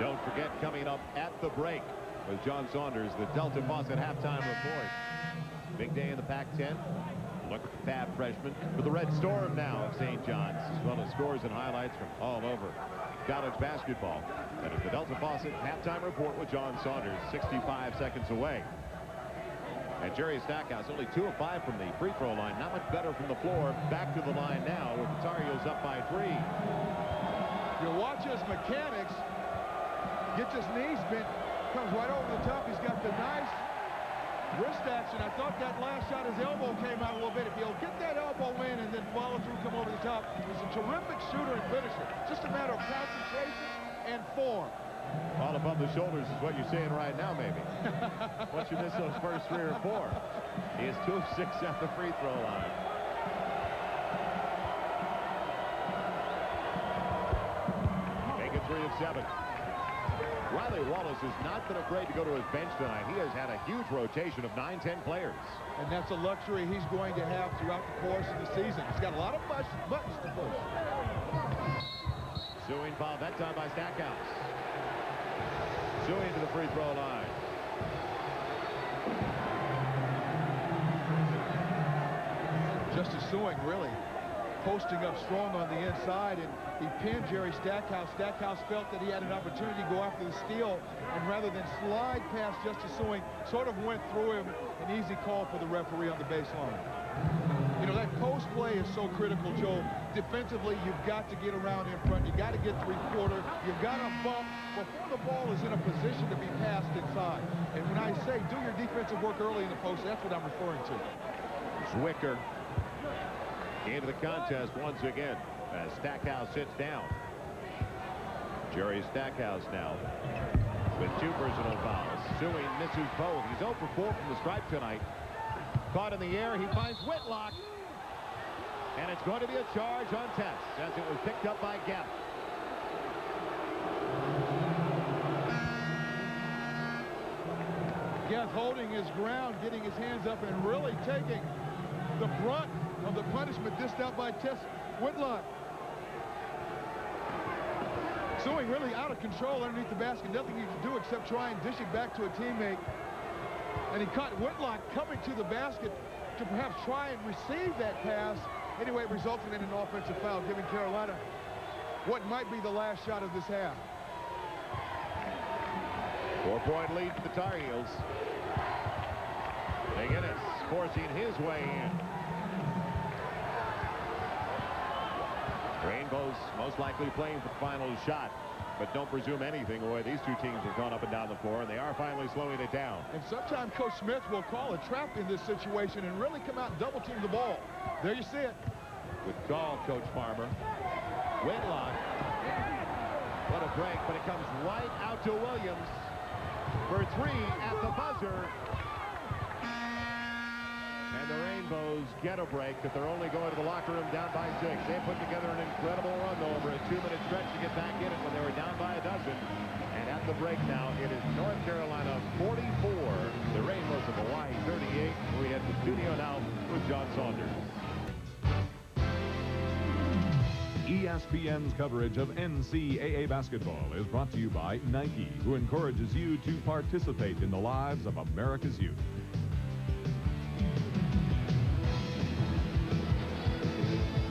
Don't forget, coming up at the break with John Saunders, the Delta Faucet halftime report. Big day in the Pac-10. Look at the Fab freshman for the Red Storm now of St. John's, as well as scores and highlights from all over college basketball. That is the Delta Faucet halftime report with John Saunders, 65 seconds away. And Jerry Stackhouse only 2 of 5 from the free throw line. Not much better from the floor. Back to the line now with the Tar Heels up by 3. You watch his mechanics. Gets his knees bent. Comes right over the top. He's got the nice wrist action. I thought that last shot, his elbow came out a little bit. If he'll get that elbow in and then follow through, come over the top, he's a terrific shooter and finisher. Just a matter of concentration and form. All above the shoulders is what you're saying right now, maybe. Once you miss those first 3 or 4. He is 2 of 6 at the free throw line. Making 3 of 7. Riley Wallace has not been afraid to go to his bench tonight. He has had a huge rotation of 9-10 players. And that's a luxury he's going to have throughout the course of the season. He's got a lot of buttons to push. Suing fouled that time by Stackhouse. Suing to the free throw line. Justice Suing really posting up strong on the inside, and he pinned Jerry Stackhouse. Stackhouse felt that he had an opportunity to go after the steal, and rather than slide past Justice Suing, sort of went through him. An easy call for the referee on the baseline. You know, that post play is so critical, Joe. Defensively, you've got to get around in front. You got to get three-quarter. You've got to bump before the ball is in a position to be passed inside. And when I say do your defensive work early in the post, that's what I'm referring to. Zwicker into the contest once again as Stackhouse sits down. Jerry Stackhouse now with 2 personal fouls. Suing misses both. He's 0 for 4 from the stripe tonight. Caught in the air. He finds Whitlock. And it's going to be a charge on Tess as it was picked up by Gap. Geth holding his ground, getting his hands up, and really taking the brunt of the punishment dished out by Tess Whitlock. Suing really out of control underneath the basket. Nothing he could do except try and dish it back to a teammate. And he caught Whitlock coming to the basket to perhaps try and receive that pass. Anyway, it resulted in an offensive foul, giving Carolina what might be the last shot of this half. 4-point lead for the Tar Heels. McGinnis forcing his way in. Rainbows most likely playing for the final shot, but don't presume anything. Boy, these two teams have gone up and down the floor, and they are finally slowing it down. And sometimes Coach Smith will call a trap in this situation and really come out and double team the ball. There you see it. Good call, Coach Farmer. Whitlock. What a break, but it comes right out to Williams for 3 at the buzzer. And the Rainbows get a break, but they're only going to the locker room down by 6. They put together an incredible run over a 2-minute stretch to get back in it when they were down by a dozen. And at the break now, it is North Carolina 44, the Rainbows of Hawaii 38. We head to the studio now with John Saunders. ESPN's coverage of NCAA basketball is brought to you by Nike, who encourages you to participate in the lives of America's youth.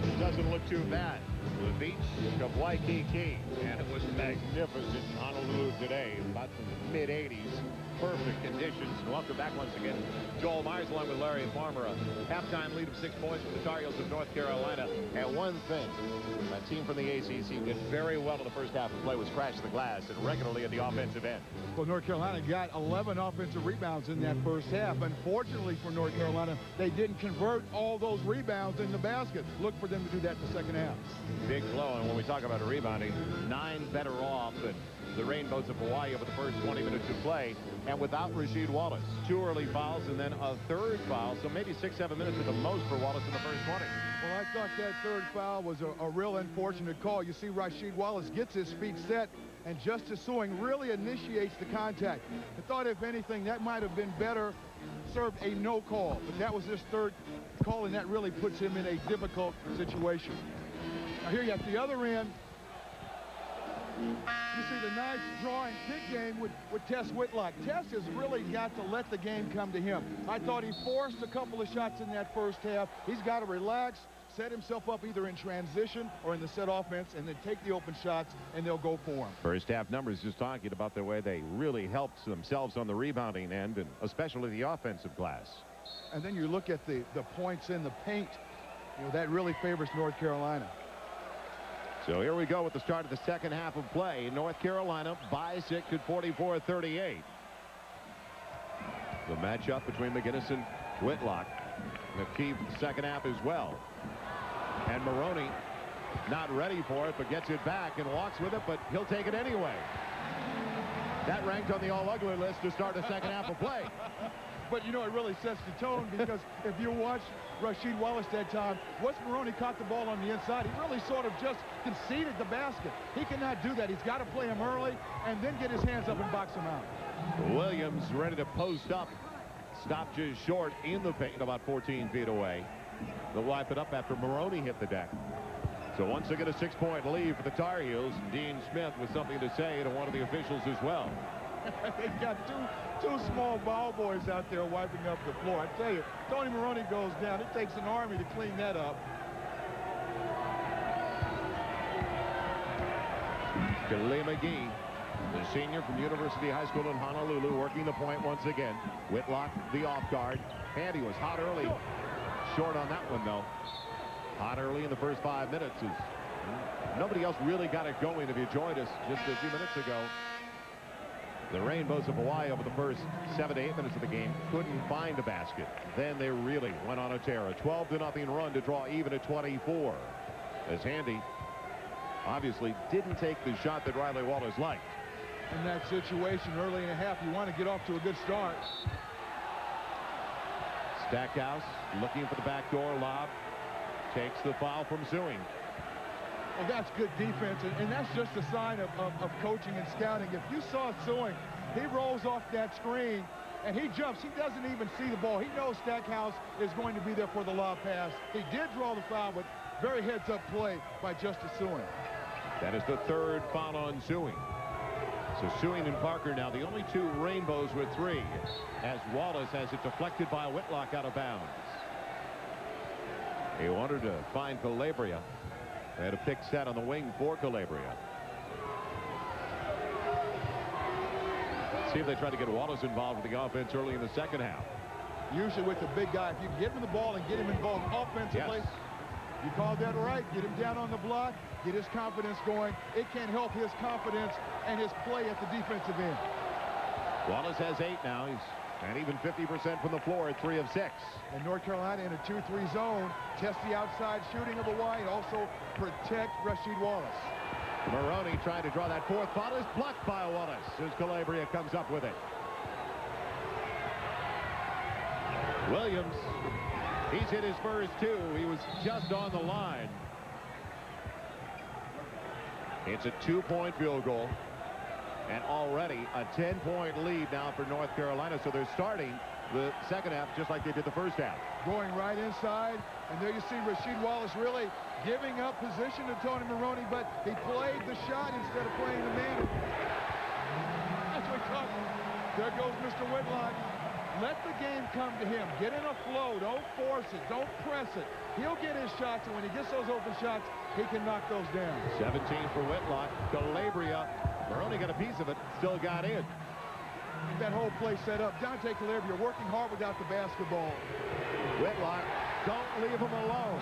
It doesn't look too bad. The beach of Waikiki, and it was magnificent in Honolulu today. About the mid-80s. Perfect conditions. Welcome back once again. Joel Myers along with Larry Farmer. A halftime lead of 6 points for the Tar Heels of North Carolina. And one thing, a team from the ACC did very well in the first half of play was crash the glass and regularly at the offensive end. Well, North Carolina got 11 offensive rebounds in that first half. Unfortunately for North Carolina, they didn't convert all those rebounds in the basket. Look for them to do that in the second half. Big blow, and when we talk about rebounding, 9 better off than the Rainbows of Hawaii over the first 20 minutes of play, and without Rasheed Wallace. 2 early fouls and then a 3rd foul, so maybe 6-7 minutes at the most for Wallace in the first 20. Well, I thought that 3rd foul was a real unfortunate call. You see Rasheed Wallace gets his feet set, and Justice Suing really initiates the contact. I thought, if anything, that might have been better served a no call, but that was his 3rd call, and that really puts him in a difficult situation. Now here you at the other end, you see the nice drawing kick game with Tess Whitlock. Tess has really got to let the game come to him. I thought he forced a couple of shots in that first half. He's got to relax, set himself up either in transition or in the set offense, and then take the open shots, and they'll go for him. First half numbers just talking about the way they really helped themselves on the rebounding end, and especially the offensive glass. And then you look at the points in the paint. You know, that really favors North Carolina. So here we go with the start of the second half of play. North Carolina by 6 at 44-38. The matchup between McGinnis and Whitlock. The key for the second half as well. And Maroney not ready for it, but gets it back and walks with it, but he'll take it anyway. That ranked on the all-ugly list to start the second half of play. But, you know, it really sets the tone, because if you watch Rasheed Wallace that time, once Maroney caught the ball on the inside, he really sort of just conceded the basket. He cannot do that. He's got to play him early and then get his hands up and box him out. Williams ready to post up. Stopped just short in the paint, about 14 feet away. They'll wipe it up after Maroney hit the deck. So once again, a 6-point lead for the Tar Heels. Dean Smith with something to say to one of the officials as well. They've got two small ball boys out there wiping up the floor. I tell you, Tony Maroney goes down. It takes an army to clean that up. Khalil McGee, the senior from University High School in Honolulu, working the point once again. Whitlock, the off guard. And he was hot early. Short on that one, though. Hot early in the first 5 minutes. Nobody else really got it going if you joined us just a few minutes ago. The Rainbows of Hawaii over the first 7 to 8 minutes of the game couldn't find a basket. Then they really went on a tear. A 12-0 run to draw even at 24. As Handy obviously didn't take the shot that Riley Wallace liked. in that situation early in the half. You want to get off to a good start. Stackhouse looking for the backdoor lob. Takes the foul from Sewing. Well, that's good defense, and that's just a sign of coaching and scouting. If you saw Sewing, he rolls off that screen, and he jumps. He doesn't even see the ball. He knows Stackhouse is going to be there for the lob pass. He did draw the foul, but very heads-up play by Justice Sewing. That is the third foul on Sewing. So Sewing and Parker now the only two Rainbows with 3, as Wallace has it deflected by Whitlock out of bounds. He wanted to find Calabria. They had a pick set on the wing for Calabria. See if they try to get Wallace involved with the offense early in the second half. Usually with the big guy, if you get him the ball and get him involved offensively, yes. You called that right. Get him down on the block, get his confidence going. It can help his confidence and his play at the defensive end. Wallace has 8 now. He's and even 50% from the floor at 3 of 6. And North Carolina in a 2-3 zone. Test the outside shooting of Hawaii. Also protect Rasheed Wallace. Maroney trying to draw that fourth foul is blocked by Wallace as Calabria comes up with it. Williams, he's hit his first 2. He was just on the line. It's a 2-point field goal. And already a 10-point lead now for North Carolina. So they're starting the second half just like they did the first half. Going right inside. And there you see Rasheed Wallace really giving up position to Tony Maroney, but he played the shot instead of playing the man. That's what we're talking. There goes Mr. Whitlock. Let the game come to him. Get in a flow. Don't force it. Don't press it. He'll get his shots, and when he gets those open shots, he can knock those down. 17 for Whitlock. Calabria. Maroney got a piece of it. Still got in. That whole play set up. Dante Calabria working hard without the basketball. Whitlock, don't leave him alone.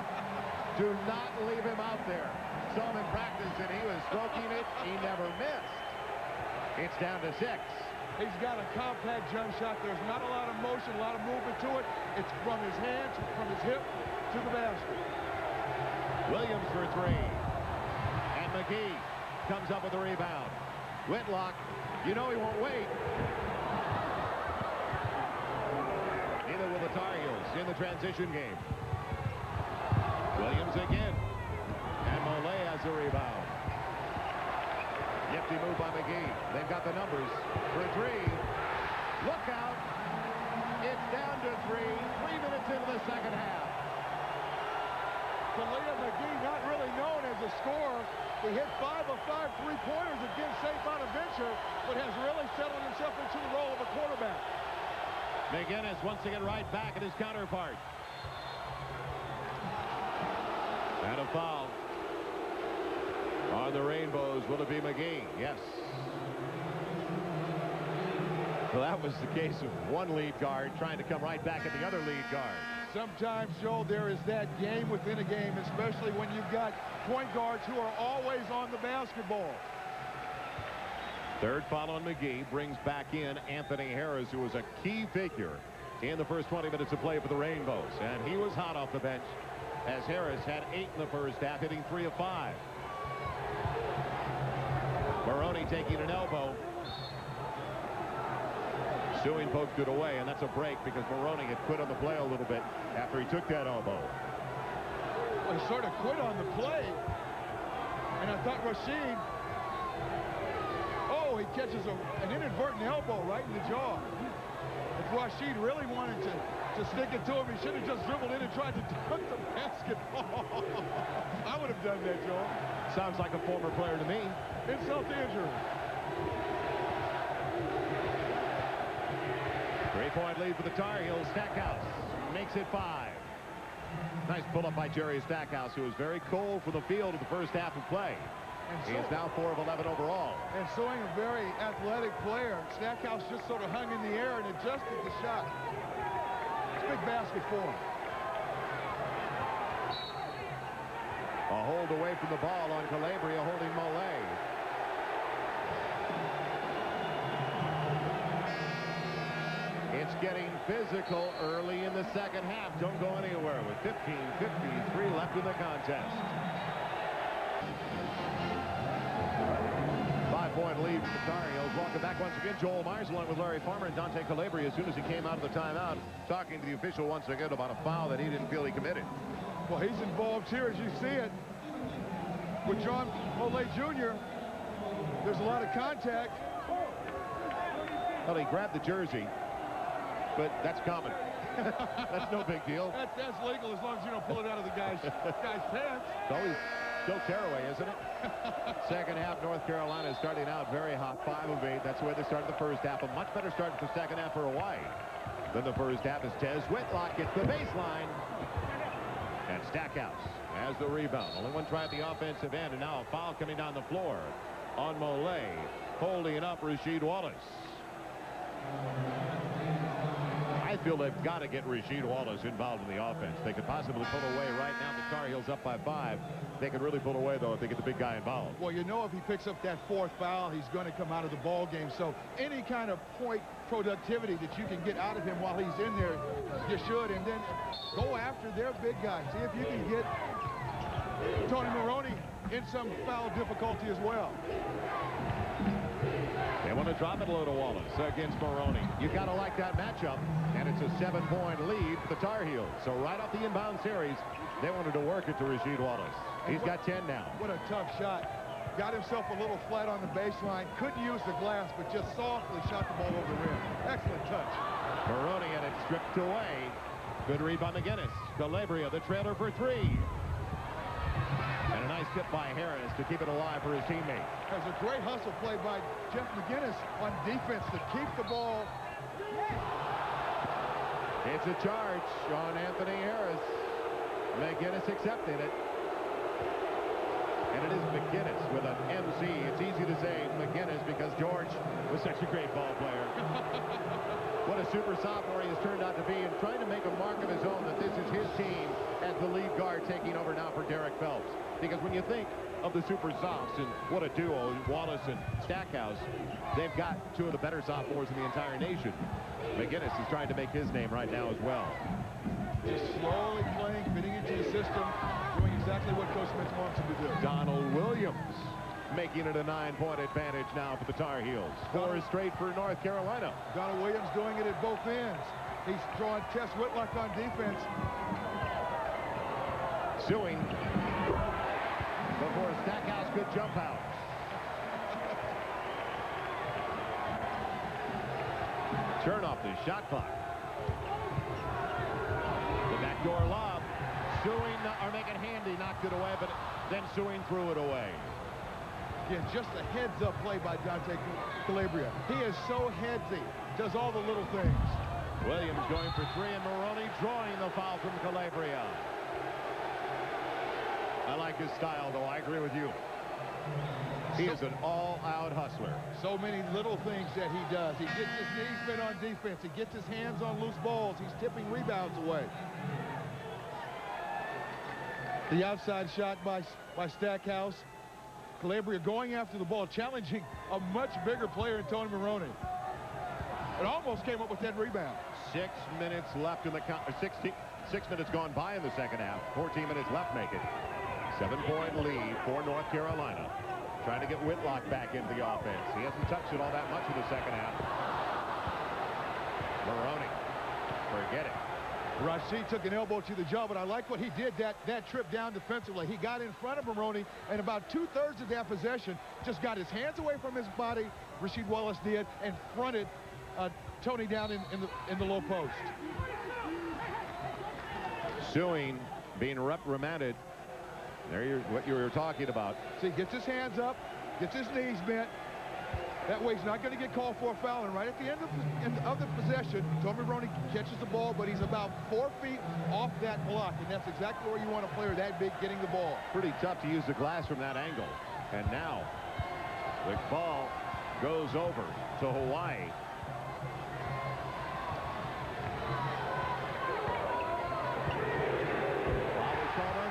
Do not leave him out there. Saw him in practice, and he was stroking it. He never missed. It's down to 6. He's got a compact jump shot. There's not a lot of motion, a lot of movement to it. It's from his hands, from his hip to the basket. Williams for 3. And McGee comes up with a rebound. Whitlock, you know he won't wait. Neither will the Tar Heels in the transition game. Williams again. And Mollet has a rebound. Nifty move by McGee. They've got the numbers for 3. Look out. It's down to 3. 3 minutes into the second half. Talia McGee, not really known as a scorer. He hit 5 of 5 3-pointers against St. Bonaventure, but has really settled himself into the role of a quarterback. McGinnis once again right back at his counterpart. And a foul on the Rainbows. Will it be McGee? Yes. Well, that was the case of one lead guard trying to come right back at the other lead guard. Sometimes, Joel, there is that game within a game, especially when you've got point guards who are always on the basketball. Third foul on McGee brings back in Anthony Harris, who was a key figure in the first 20 minutes of play for the Rainbows. And he was hot off the bench as Harris had 8 in the first half, hitting 3 of 5. Maroney taking an elbow. Sewing poked it away, and that's a break because Maroney had quit on the play a little bit after he took that elbow. Well, he sort of quit on the play, and I thought Rasheed, he catches an inadvertent elbow right in the jaw. If Rasheed really wanted to stick it to him, he should have just dribbled in and tried to dunk the basketball. I would have done that, Joel. Sounds like a former player to me. Insult to injury. 3-point lead for the Tar Heels. Stackhouse makes it 5. Nice pull-up by Jerry Stackhouse, who was very cold from the field in the first half of play. He is now 4 of 11 overall. And Sewing, a very athletic player. Stackhouse just sort of hung in the air and adjusted the shot. It's a big basket for him. A hold away from the ball on Calabria, holding Mollet. It's getting physical early in the second half. Don't go anywhere with 15:53 left in the contest. 5-point lead for the Tar Heels. Welcome back once again. Joel Myers along with Larry Farmer and Dante Calabria as soon as he came out of the timeout, talking to the official once again about a foul that he didn't feel he committed. Well, he's involved here as you see it with John Olay Jr. There's a lot of contact. Well, he grabbed the jersey, but that's common. That's no big deal. That's legal as long as you don't pull it out of the guy's pants. It's always still tearaway, isn't it? Second half, North Carolina is starting out very hot, 5 of 8. That's the way they started the first half. A much better start to the second half for Hawaii than the first half as Tez Whitlock gets the baseline. And Stackhouse has the rebound. Only one try at the offensive end, and now a foul coming down the floor on Molay. Holding it up, Rasheed Wallace. I feel they've got to get Rasheed Wallace involved in the offense. They could possibly pull away right now. The Tar Heels up by 5. They could really pull away, though, if they get the big guy involved. Well, you know, if he picks up that 4th foul, he's going to come out of the ball game. So any kind of point productivity that you can get out of him while he's in there, you should. And then go after their big guy. See if you can get Tony Maroney in some foul difficulty as well. They want to drop it low to Wallace against Maroney. You got to like that matchup, and it's a 7-point lead for the Tar Heels. So right off the inbound series, they wanted to work it to Rasheed Wallace. He's got 10 now. What a tough shot. Got himself a little flat on the baseline. Couldn't use the glass, but just softly shot the ball over the rim. Excellent touch. Maroney and it stripped away. Good rebound McGinnis. Calabria, the trailer for 3. And a nice tip by Harris to keep it alive for his teammate. There's a great hustle play by Jeff McGinnis on defense to keep the ball. It's a charge on Anthony Harris. McGinnis accepting it. And it is McGinnis with an MC. It's easy to say McGinnis because George was such a great ball player. What a super sophomore he has turned out to be, and trying to make a mark of his own that this is his team as the lead guard taking over now for Derek Phelps. Because when you think of the super softs and what a duo, Wallace and Stackhouse, they've got 2 of the better sophomores in the entire nation. McGinnis is trying to make his name right now as well. Just slowly playing, fitting into the system, doing exactly what Coach Smith wants him to do. Donald Williams making it a 9-point advantage now for the Tar Heels. 4 straight for North Carolina. Donald Williams doing it at both ends. He's drawing Tess Whitlock on defense. Suing before Stackhouse could jump out. Turn off the shot clock. The backdoor lob. Suing, or make it handy, knocked it away, but then Suing threw it away. Again, just a heads-up play by Dante Calabria. He is so headsy, does all the little things. Williams going for 3, and Maroney drawing the foul from Calabria. I like his style, though. I agree with you. He is an all-out hustler. So many little things that he does. He gets his knees bent on defense. He gets his hands on loose balls. He's tipping rebounds away. The outside shot by Stackhouse. Calabria going after the ball, challenging a much bigger player in Tony Maroney. It almost came up with that rebound. 6 minutes left in the count. 6 minutes gone by in the second half. 14 minutes left, make it. 7-point lead for North Carolina. Trying to get Whitlock back into the offense. He hasn't touched it all that much in the second half. Maroney, forget it. Rasheed took an elbow to the jaw, but I like what he did that trip down defensively. He got in front of Maroney, and about 2/3 of that possession just got his hands away from his body. Rasheed Wallace did, and fronted Tony down in the low post. Suing being reprimanded. There, what you were talking about. See, gets his hands up, gets his knees bent. That way he's not going to get called for a foul. And right at the end of the possession, Tony Maroney catches the ball, but he's about 4 feet off that block. And that's exactly where you want a player that big getting the ball. Pretty tough to use the glass from that angle. And now the ball goes over to Hawaii.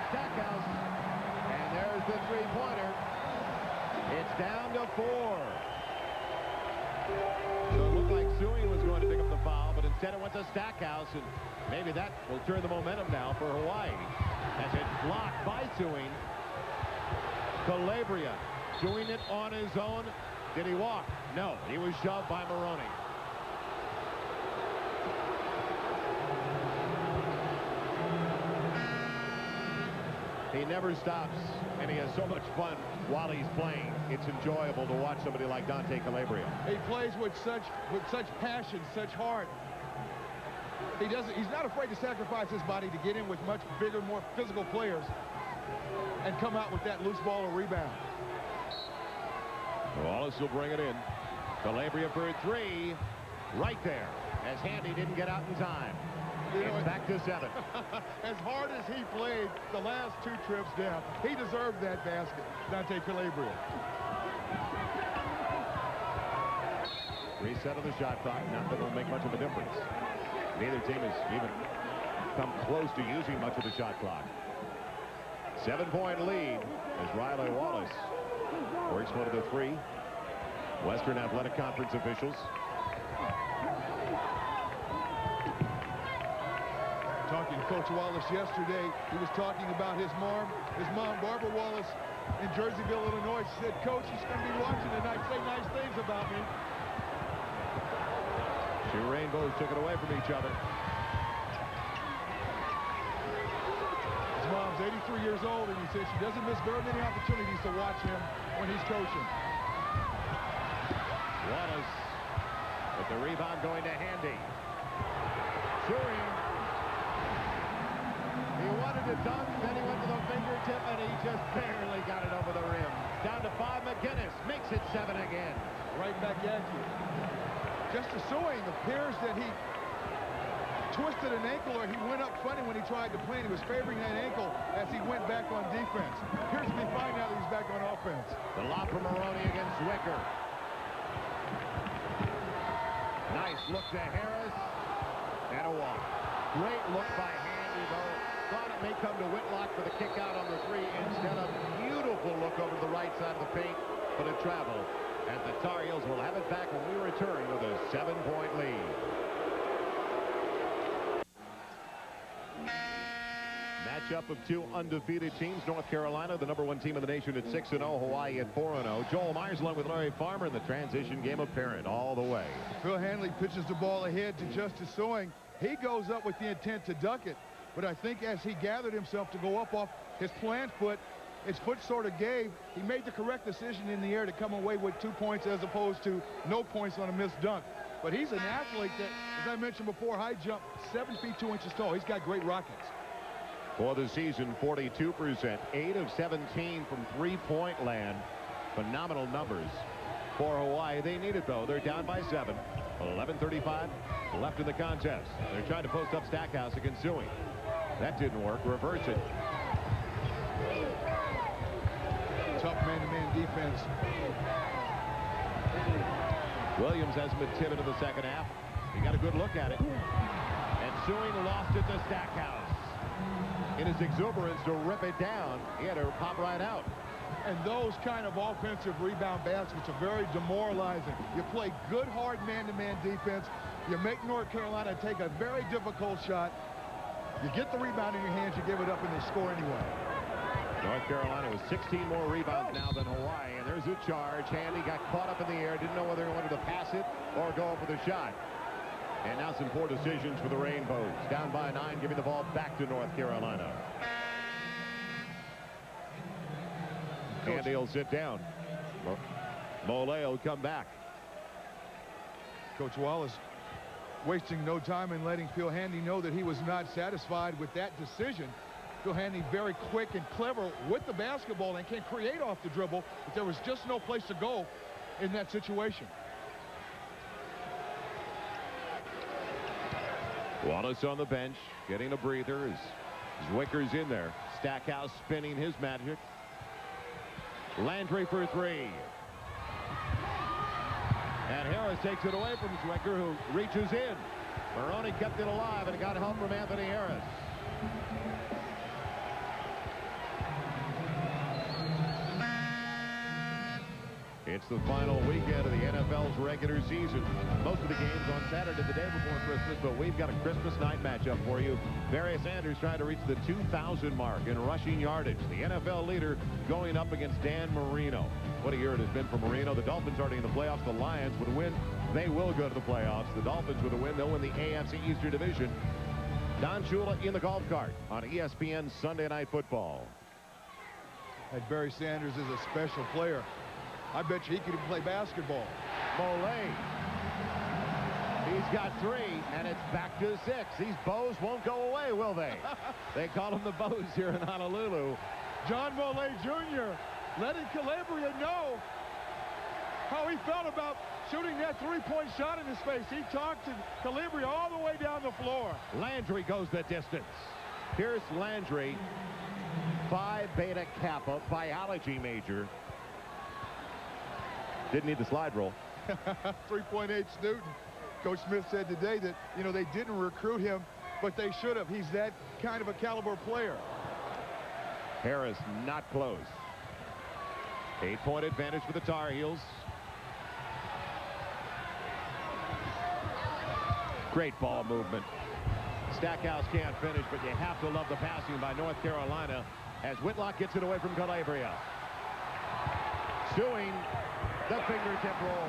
Stackhouse, and there's the 3-pointer. It's down to 4. So it looked like Suing was going to pick up the foul, but instead it went to Stackhouse, and maybe that will turn the momentum now for Hawaii. As it's blocked by Suing. Calabria doing it on his own. Did he walk? No, he was shoved by Maroney. He never stops, and he has so much fun while he's playing. It's enjoyable to watch somebody like Dante Calabria. He plays with such passion, such heart. He's not afraid to sacrifice his body to get in with much bigger, more physical players and come out with that loose ball or rebound. Wallace will bring it in. Calabria for 3, right there, as Handy didn't get out in time. It's back to 7. As hard as he played the last 2 trips down, he deserved that basket, Dante Calabria. Reset of the shot clock. Not that it'll make much of a difference. Neither team has even come close to using much of the shot clock. 7-point lead as Riley Wallace works one of the 3 Western Athletic Conference officials. Talking to Coach Wallace yesterday, he was talking about his mom, Barbara Wallace, in Jerseyville, Illinois. She said, "Coach, he's going to be watching tonight. Say nice things about me." 2 rainbows took it away from each other. His mom's 83 years old, and he says she doesn't miss very many opportunities to watch him when he's coaching. Wallace with the rebound going to Handy. Shooting. He wanted to dunk, then he went to the fingertip, and he just barely got it over the rim. Down to 5, McGinnis makes it 7 again. Right back at you. Just assuming appears that he twisted an ankle or he went up funny when he tried to play, and he was favoring that ankle as he went back on defense. Appears to be fine now that he's back on offense. The lob from Maroney against Zwicker. Nice look to Harris. And a walk. Great look by Handy, though. Thought it may come to Whitlock for the kick out on the 3. Instead, a beautiful look over to the right side of the paint, but it traveled. As the Tar Heels will have it back when we return with a 7-point lead. Matchup of 2 undefeated teams. North Carolina, the #1 team in the nation at 6-0. Hawaii at 4-0. Joel Myers along with Larry Farmer in the transition game apparent all the way. Phil Hanley pitches the ball ahead to Justice Sewing. He goes up with the intent to dunk it. But I think as he gathered himself to go up off his plant foot, his foot sort of gave. He made the correct decision in the air to come away with 2 points as opposed to no points on a missed dunk. But he's an athlete that, as I mentioned before, high jump, 7 feet 2 inches tall. He's got great rockets. For the season, 42%, 8 of 17 from three-point land. Phenomenal numbers for Hawaii. They need it, though. They're down by 7. 11:35 left in the contest. They're trying to post up Stackhouse against Suing. That didn't work. Reverse it. Tough man-to-man defense. Williams hasn't been timid in the second half. He got a good look at it. And Suing lost it to Stackhouse. In his exuberance to rip it down, he had to pop right out. And those kind of offensive rebound baskets are very demoralizing. You play good, hard man-to-man defense. You make North Carolina take a very difficult shot. You get the rebound in your hands, you give it up, and they score anyway. North Carolina with 16 more rebounds now than Hawaii, and there's a charge. Handy got caught up in the air, didn't know whether he wanted to pass it or go for the shot. And now some poor decisions for the Rainbows. Down by 9, giving the ball back to North Carolina. Handy will sit down. Mole will come back. Coach Wallace wasting no time in letting Phil Handy know that he was not satisfied with that decision. Phil Handy very quick and clever with the basketball and can create off the dribble, but there was just no place to go in that situation. Wallace on the bench, getting a breather as Zwicker's in there. Stackhouse spinning his magic. Landry for 3. And Harris takes it away from Zwicker, who reaches in. Maroney kept it alive, and it got help from Anthony Harris. It's the final weekend of the NFL's regular season. Most of the games on Saturday, the day before Christmas, but we've got a Christmas night matchup for you. Barry Sanders trying to reach the 2,000 mark in rushing yardage. The NFL leader going up against Dan Marino. What a year it has been for Marino. The Dolphins already in the playoffs. The Lions with a win, they will go to the playoffs. The Dolphins with a win, they'll win the AFC Eastern Division. Don Shula in the golf cart on ESPN Sunday Night Football. That Barry Sanders is a special player. I bet you he could even play basketball. Molay. He's got 3, and it's back to 6. These bows won't go away, will they? They call them the bows here in Honolulu. John Molay Jr. letting Calabria know how he felt about shooting that three-point shot in his face. He talked to Calabria all the way down the floor. Landry goes the distance. Pierce Landry, Phi Beta Kappa, biology major. Didn't need the slide rule. 3.8 Newton. Coach Smith said today that, you know, they didn't recruit him, but they should have. He's that kind of a caliber player. Harris not close. 8-point advantage for the Tar Heels. Great ball movement. Stackhouse can't finish, but you have to love the passing by North Carolina as Whitlock gets it away from Calabria. Doing the fingertip roll.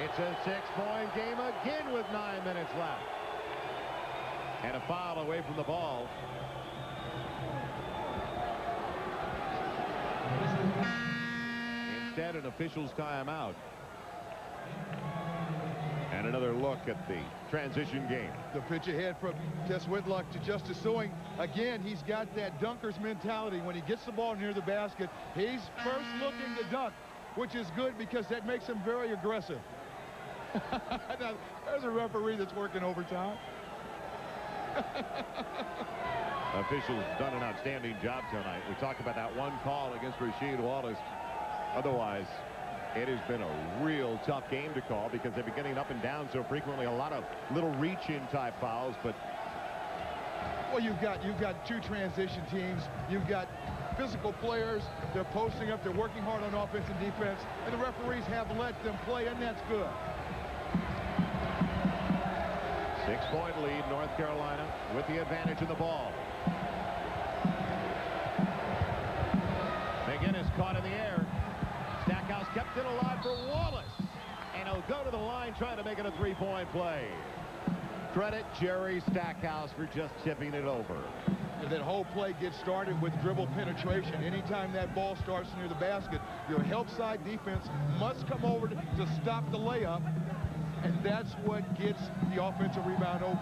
It's a 6-point game again with 9 minutes left. And a foul away from the ball. Instead, an official's timeout. And another look at the transition game. The pitch ahead from Tess Whitlock to Justice Sewing. Again, he's got that dunker's mentality. When he gets the ball near the basket, he's first looking to dunk, which is good because that makes him very aggressive. Now, there's a referee that's working overtime. Officials done an outstanding job tonight. We talked about that one call against Rasheed Wallace. Otherwise, it has been a real tough game to call because they've been getting up and down so frequently. A lot of little reach-in type fouls, but well, you've got 2 transition teams. You've got physical players. They're posting up. They're working hard on offense and defense, and the referees have let them play, and that's good. 6-point lead, North Carolina with the advantage in the ball. McGinnis caught in the air. Stackhouse kept it alive for Wallace. And he'll go to the line trying to make it a 3-point play. Credit Jerry Stackhouse for just tipping it over. And that whole play gets started with dribble penetration. Anytime that ball starts near the basket, your help side defense must come over to stop the layup. And that's what gets the offensive rebound open.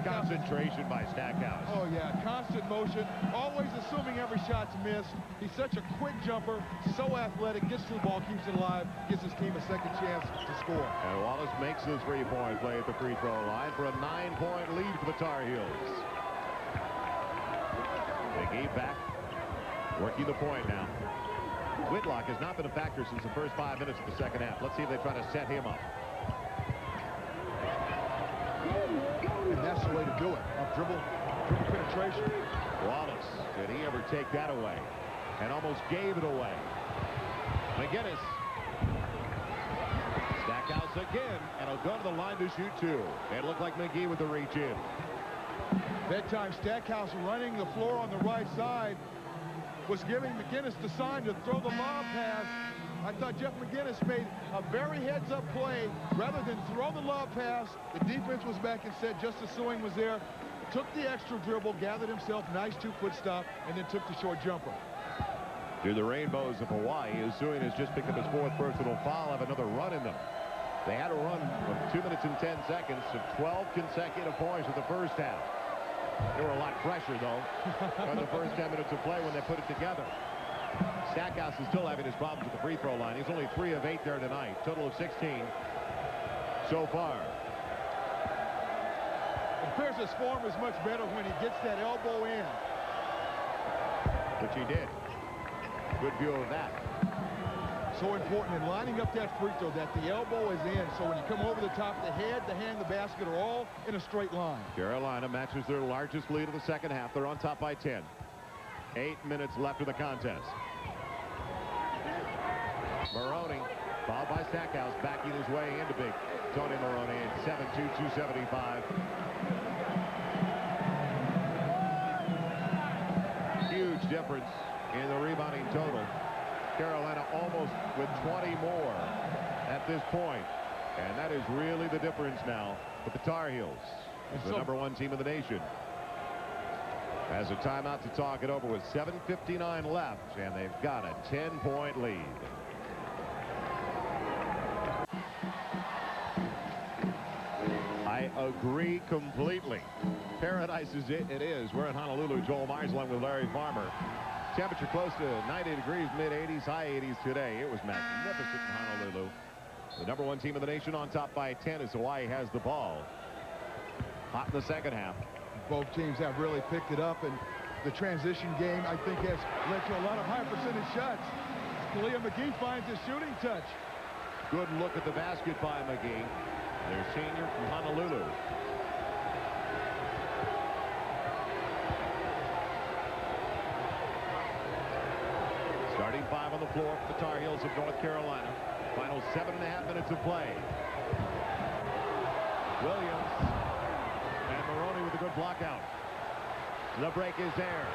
Concentration by Stackhouse. Oh, yeah. Constant motion. Always assuming every shot's missed. He's such a quick jumper. So athletic. Gets to the ball. Keeps it alive. Gives his team a second chance to score. And Wallace makes the 3-point play at the free throw line for a 9-point lead for the Tar Heels. McGee back. Working the point now. Whitlock has not been a factor since the first 5 minutes of the second half. Let's see if they try to set him up. And that's the way to do it. Dribble penetration. Wallace, did he ever take that away? And almost gave it away. McGinnis. Stackhouse again, and he'll go to the line to shoot 2. It looked like McGee with the reach in. That time Stackhouse running the floor on the right side was giving McGinnis the sign to throw the lob pass. I thought Jeff McGinnis made a very heads-up play. Rather than throw the lob pass, the defense was back and said Justice Sewing was there. Took the extra dribble, gathered himself, nice 2-foot stop, and then took the short jumper. To the Rainbows of Hawaii, as Sewing has just picked up his 4th personal foul, have another run in them. They had a run of 2 minutes and 10 seconds of 12 consecutive points in the first half. They were a lot fresher, though, in the first 10 minutes of play when they put it together. Stackhouse is still having his problems with the free throw line. He's only 3 of 8 there tonight. Total of 16 so far. And Pierce's form is much better when he gets that elbow in. Which he did. Good view of that. So important in lining up that free throw that the elbow is in. So when you come over the top, the head, the hand, the basket are all in a straight line. Carolina matches their largest lead of the second half. They're on top by 10. 8 minutes left of the contest. Maroney, fouled by Stackhouse, backing his way into big Tony Maroney at 7'2", 275. Huge difference in the rebounding total. Carolina almost with 20 more at this point. And that is really the difference now with the Tar Heels, the #1 team in the nation. Has a timeout to talk it over with 7:59 left, and they've got a 10-point lead. I agree completely. Paradise is it is. We're in Honolulu. Joel Myers along with Larry Farmer. Temperature close to 90 degrees, mid-80s, high 80s today. It was magnificent in Honolulu. The #1 team in the nation on top by 10 as Hawaii has the ball. Hot in the second half. Both teams have really picked it up, and the transition game, I think, has led to a lot of high percentage shots. Kalia McGee finds his shooting touch. Good look at the basket by McGee. Their senior from Honolulu. Starting 5 on the floor for the Tar Heels of North Carolina. Final 7.5 minutes of play. Williams and Maroney with a good block out. The break is there.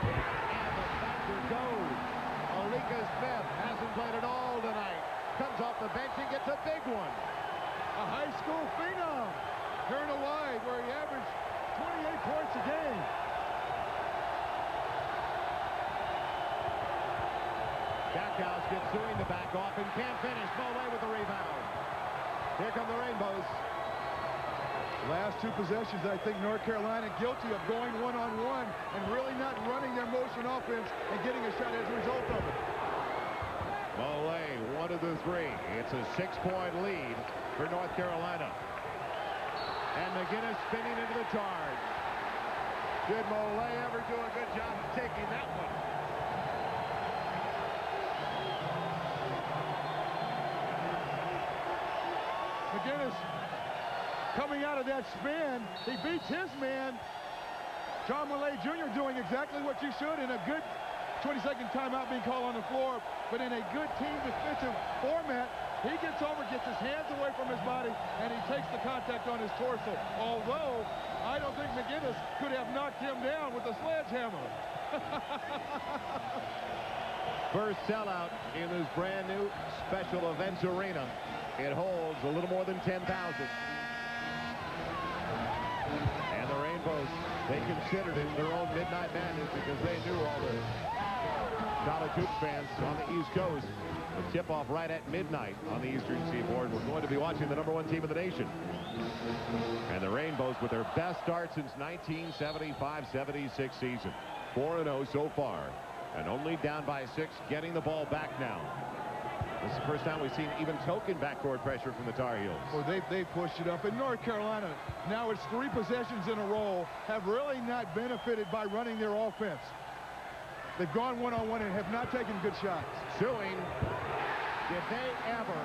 And the factor goes. Alika Smith hasn't played at all tonight. Comes off the bench and gets a big one. A high school phenom here in Hawaii, where he averaged 28 points a game. Stackhouse gets doing the back off and can't finish. Mole with the rebound. Here come the Rainbows. Last 2 possessions, I think North Carolina guilty of going one-on-one and really not running their motion offense and getting a shot as a result of it. Mole, 1 of the 3. It's a 6-point lead for North Carolina. And McGinnis spinning into the charge. Did Mole ever do a good job of taking that one? McGinnis coming out of that spin. He beats his man. John Millay Jr. doing exactly what you should in a good 20-second timeout being called on the floor. But in a good team defensive format, he gets over, gets his hands away from his body, and he takes the contact on his torso. Although, I don't think McGinnis could have knocked him down with a sledgehammer. First sellout in this brand new special events arena. It holds a little more than 10,000. And the Rainbows, they considered it their own midnight madness because they knew all the college hoop fans on the East Coast. The tip-off right at midnight on the Eastern Seaboard. We're going to be watching the #1 team in the nation. And the Rainbows with their best start since 1975-76 season. 4-0 so far. And only down by 6, getting the ball back now. This is the first time we've seen even token backcourt pressure from the Tar Heels. Well, they pushed it up. And North Carolina, now it's 3 possessions in a row, have really not benefited by running their offense. They've gone one-on-one and have not taken good shots. Suing, did they ever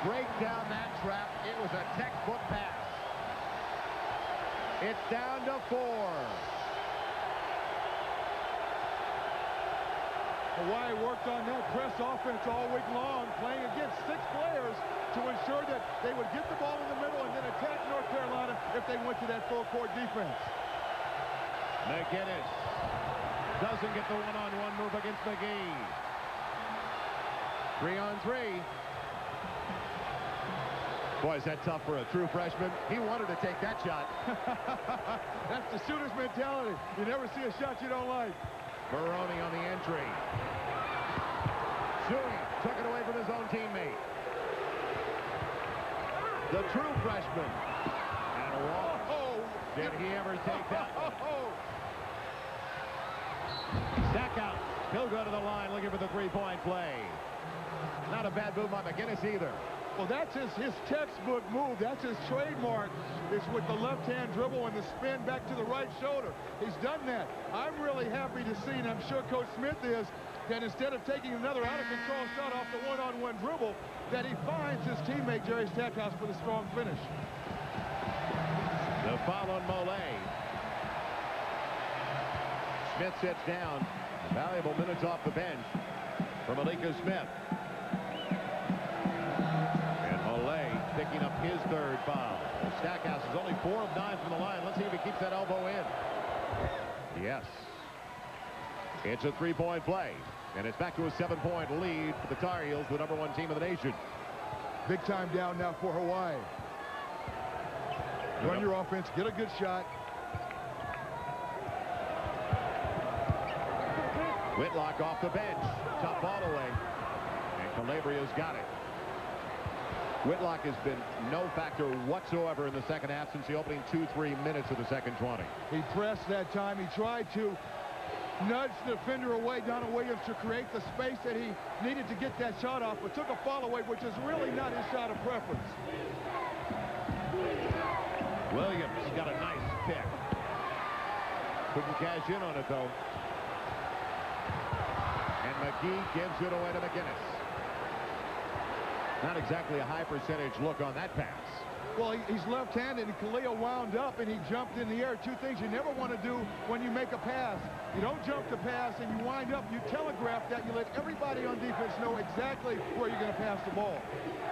break down that trap? It was a textbook pass. It's down to 4. Hawaii worked on that press offense all week long, playing against 6 players to ensure that they would get the ball in the middle and then attack North Carolina if they went to that full-court defense. McGinnis doesn't get the one-on-one move against McGee. 3-on-3. Boy, is that tough for a true freshman. He wanted to take that shot. That's the shooter's mentality. You never see a shot you don't like. Maroney on the entry. Suing took it away from his own teammate. The true freshman. And a walk. Did he ever take that one? Stackhouse. He'll go to the line looking for the 3-point play. Not a bad move by McGinnis either. Well, that's his textbook move. That's his trademark. It's with the left-hand dribble and the spin back to the right shoulder. He's done that. I'm really happy to see, and I'm sure Coach Smith is, that instead of taking another out-of-control shot off the one-on-one dribble, that he finds his teammate Jerry Stackhouse for the strong finish. The foul on Mollet. Smith sits down. Valuable minutes off the bench for Malika Smith. And Mollet picking up his third foul. Stackhouse is only 4 of 9 from the line. Let's see if he keeps that elbow in. Yes. It's a three-point play. And it's back to a 7-point lead for the Tar Heels, the #1 team of the nation. Big time down now for Hawaii. Run your offense, get a good shot. Whitlock off the bench. Top ball away. And Calabria's got it. Whitlock has been no factor whatsoever in the second half since the opening 2-3 minutes of the second 20. He pressed that time. He tried to nudge the defender away, Donald Williams, to create the space that he needed to get that shot off, but took a fall away, which is really not his shot of preference. Williams got a nice pick. Couldn't cash in on it, though. And McGee gives it away to McGinnis. Not exactly a high percentage look on that pass. Well, he's left-handed, and Khalil wound up, and he jumped in the air. Two things you never want to do when you make a pass. You don't jump the pass, and you wind up, you telegraph that. You let everybody on defense know exactly where you're going to pass the ball.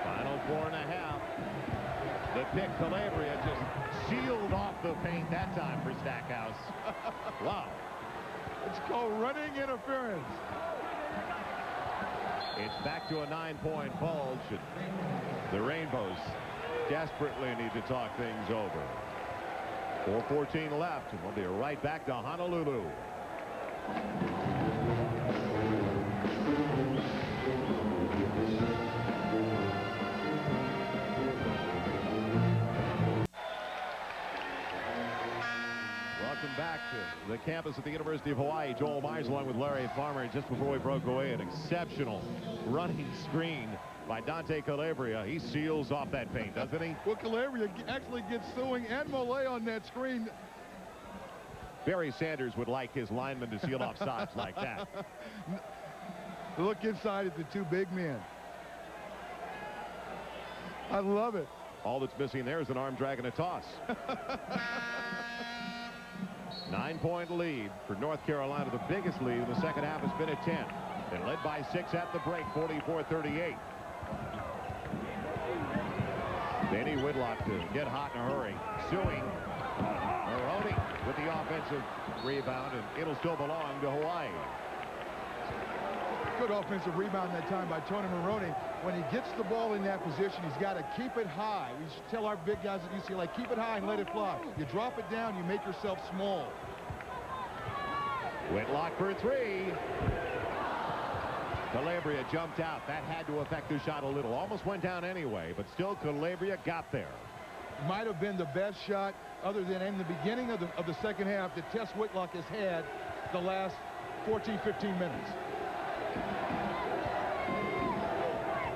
Final 4.5. The pick, Calabria just sealed off the paint that time for Stackhouse. Wow. It's called running interference. It's back to a 9-point bulge. The Rainbows desperately need to talk things over. 4:14 left, and we'll be right back to Honolulu. Welcome back to the campus at the University of Hawaii. Joel Myers along with Larry Farmer. Just before we broke away, an exceptional running screen by Dante Calabria. He seals off that paint, doesn't he? Well, Calabria actually gets Sewing and Mollet on that screen. Barry Sanders would like his linemen to seal off shots like that. Look inside at the two big men. I love it. All that's missing there is an arm drag and a toss. 9-point lead for North Carolina. The biggest lead in the second half has been at 10. And led by 6 at the break, 44-38. Danny Whitlock to get hot in a hurry. Suing. Maroney with the offensive rebound, and it'll still belong to Hawaii. Good offensive rebound that time by Tony Maroney. When he gets the ball in that position, he's got to keep it high. We should tell our big guys at UCLA, keep it high and let it fly. You drop it down, you make yourself small. Whitlock for 3. Calabria jumped out. That had to affect his shot a little. Almost went down anyway, but still Calabria got there. Might have been the best shot other than in the beginning of the second half that Tess Whitlock has had the last 14, 15 minutes.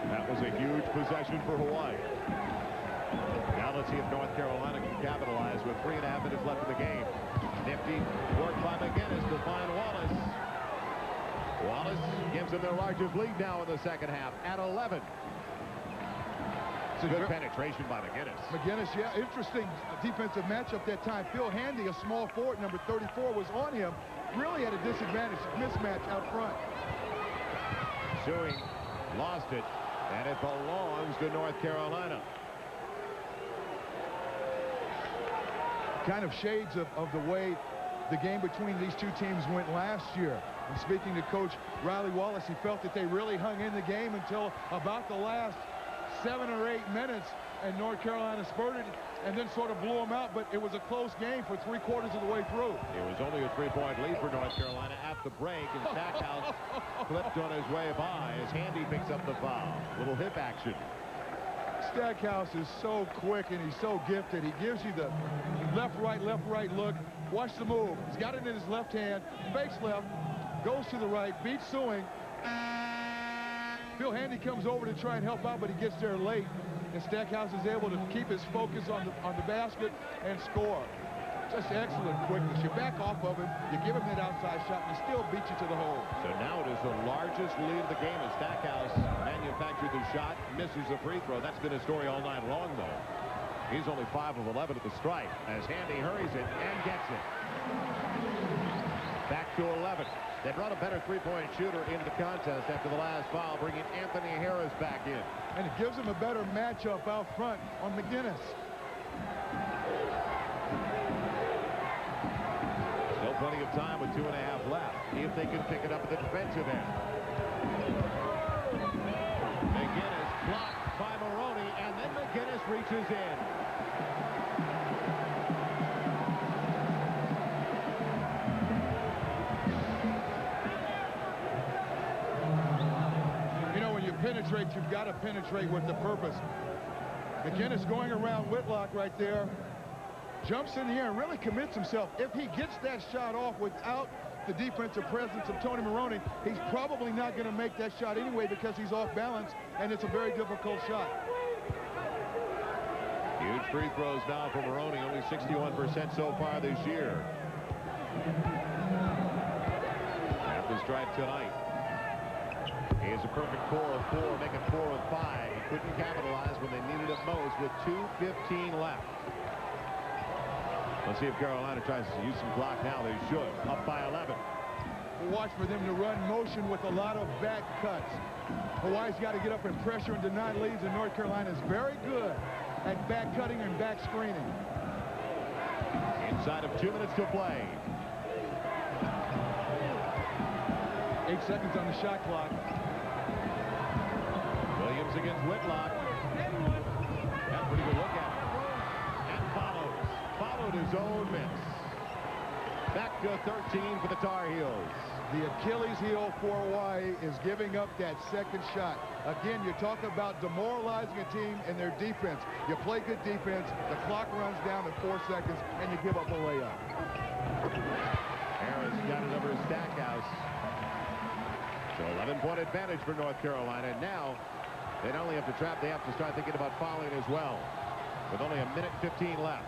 That was a huge possession for Hawaii. Now let's see if North Carolina can capitalize with 3.5 minutes left in the game. Nifty work by McGinnis to find Wallace. Wallace gives them their largest lead now in the second half at 11. It's a good penetration by McGinnis. McGinnis, yeah, interesting defensive matchup that time. Phil Handy, a small forward, number 34, was on him. Really at a disadvantage, mismatch out front. Suing lost it, and it belongs to North Carolina. Kind of shades of the way the game between these two teams went last year. And speaking to Coach Riley Wallace, he felt that they really hung in the game until about the last 7 or 8 minutes, and North Carolina spurted and then sort of blew them out, but it was a close game for 3/4 of the way through. It was only a 3-point lead for North Carolina at the break, and Stackhouse flipped on his way by as Handy picks up the foul. Little hip action. Stackhouse is so quick and he's so gifted. He gives you the left, right look. Watch the move. He's got it in his left hand, fakes left, goes to the right, beats Suing. Phil Handy comes over to try and help out, but he gets there late. And Stackhouse is able to keep his focus on the basket and score. Just excellent quickness. You back off of him, you give him that outside shot, and he still beat you to the hole. So now it is the largest lead of the game as Stackhouse manufactured the shot, misses the free throw. That's been his story all night long, though. He's only 5 of 11 at the stripe as Handy hurries it and gets it. Back to 11. They brought a better three-point shooter into the contest after the last foul, bringing Anthony Harris back in. And it gives him a better matchup out front on McGinnis. Still plenty of time with 2.5 left. See if they can pick it up at the defensive end. McGinnis blocked by Maroney, and then McGinnis reaches in. Penetrate, you've got to penetrate with the purpose. McGinnis going around Whitlock right there, jumps in the air and really commits himself. If he gets that shot off without the defensive presence of Tony Maroney, he's probably not going to make that shot anyway because he's off balance, and it's a very difficult shot. Huge free throws now for Maroney, only 61% so far this year. At the stripe tonight. He has a perfect 4 of 4, making 4 of 5. He couldn't capitalize when they needed it most with 2:15 left. Let's see if Carolina tries to use some clock now. They should. Up by 11. Watch for them to run motion with a lot of back cuts. Hawaii's got to get up and pressure and deny leads, and North Carolina is very good at back cutting and back screening. Inside of 2 minutes to play. 8 seconds on the shot clock. Williams against Whitlock. Got a pretty good look at it. And followed his own miss. Back to 13 for the Tar Heels. The Achilles heel for Hawaii is giving up that second shot. Again, you talk about demoralizing a team and their defense. You play good defense, the clock runs down in 4 seconds, and you give up a layup. Harris got it over Stackhouse. So 11-point advantage for North Carolina. Now, they not only have to trap, they have to start thinking about fouling as well. With only 1:15 left.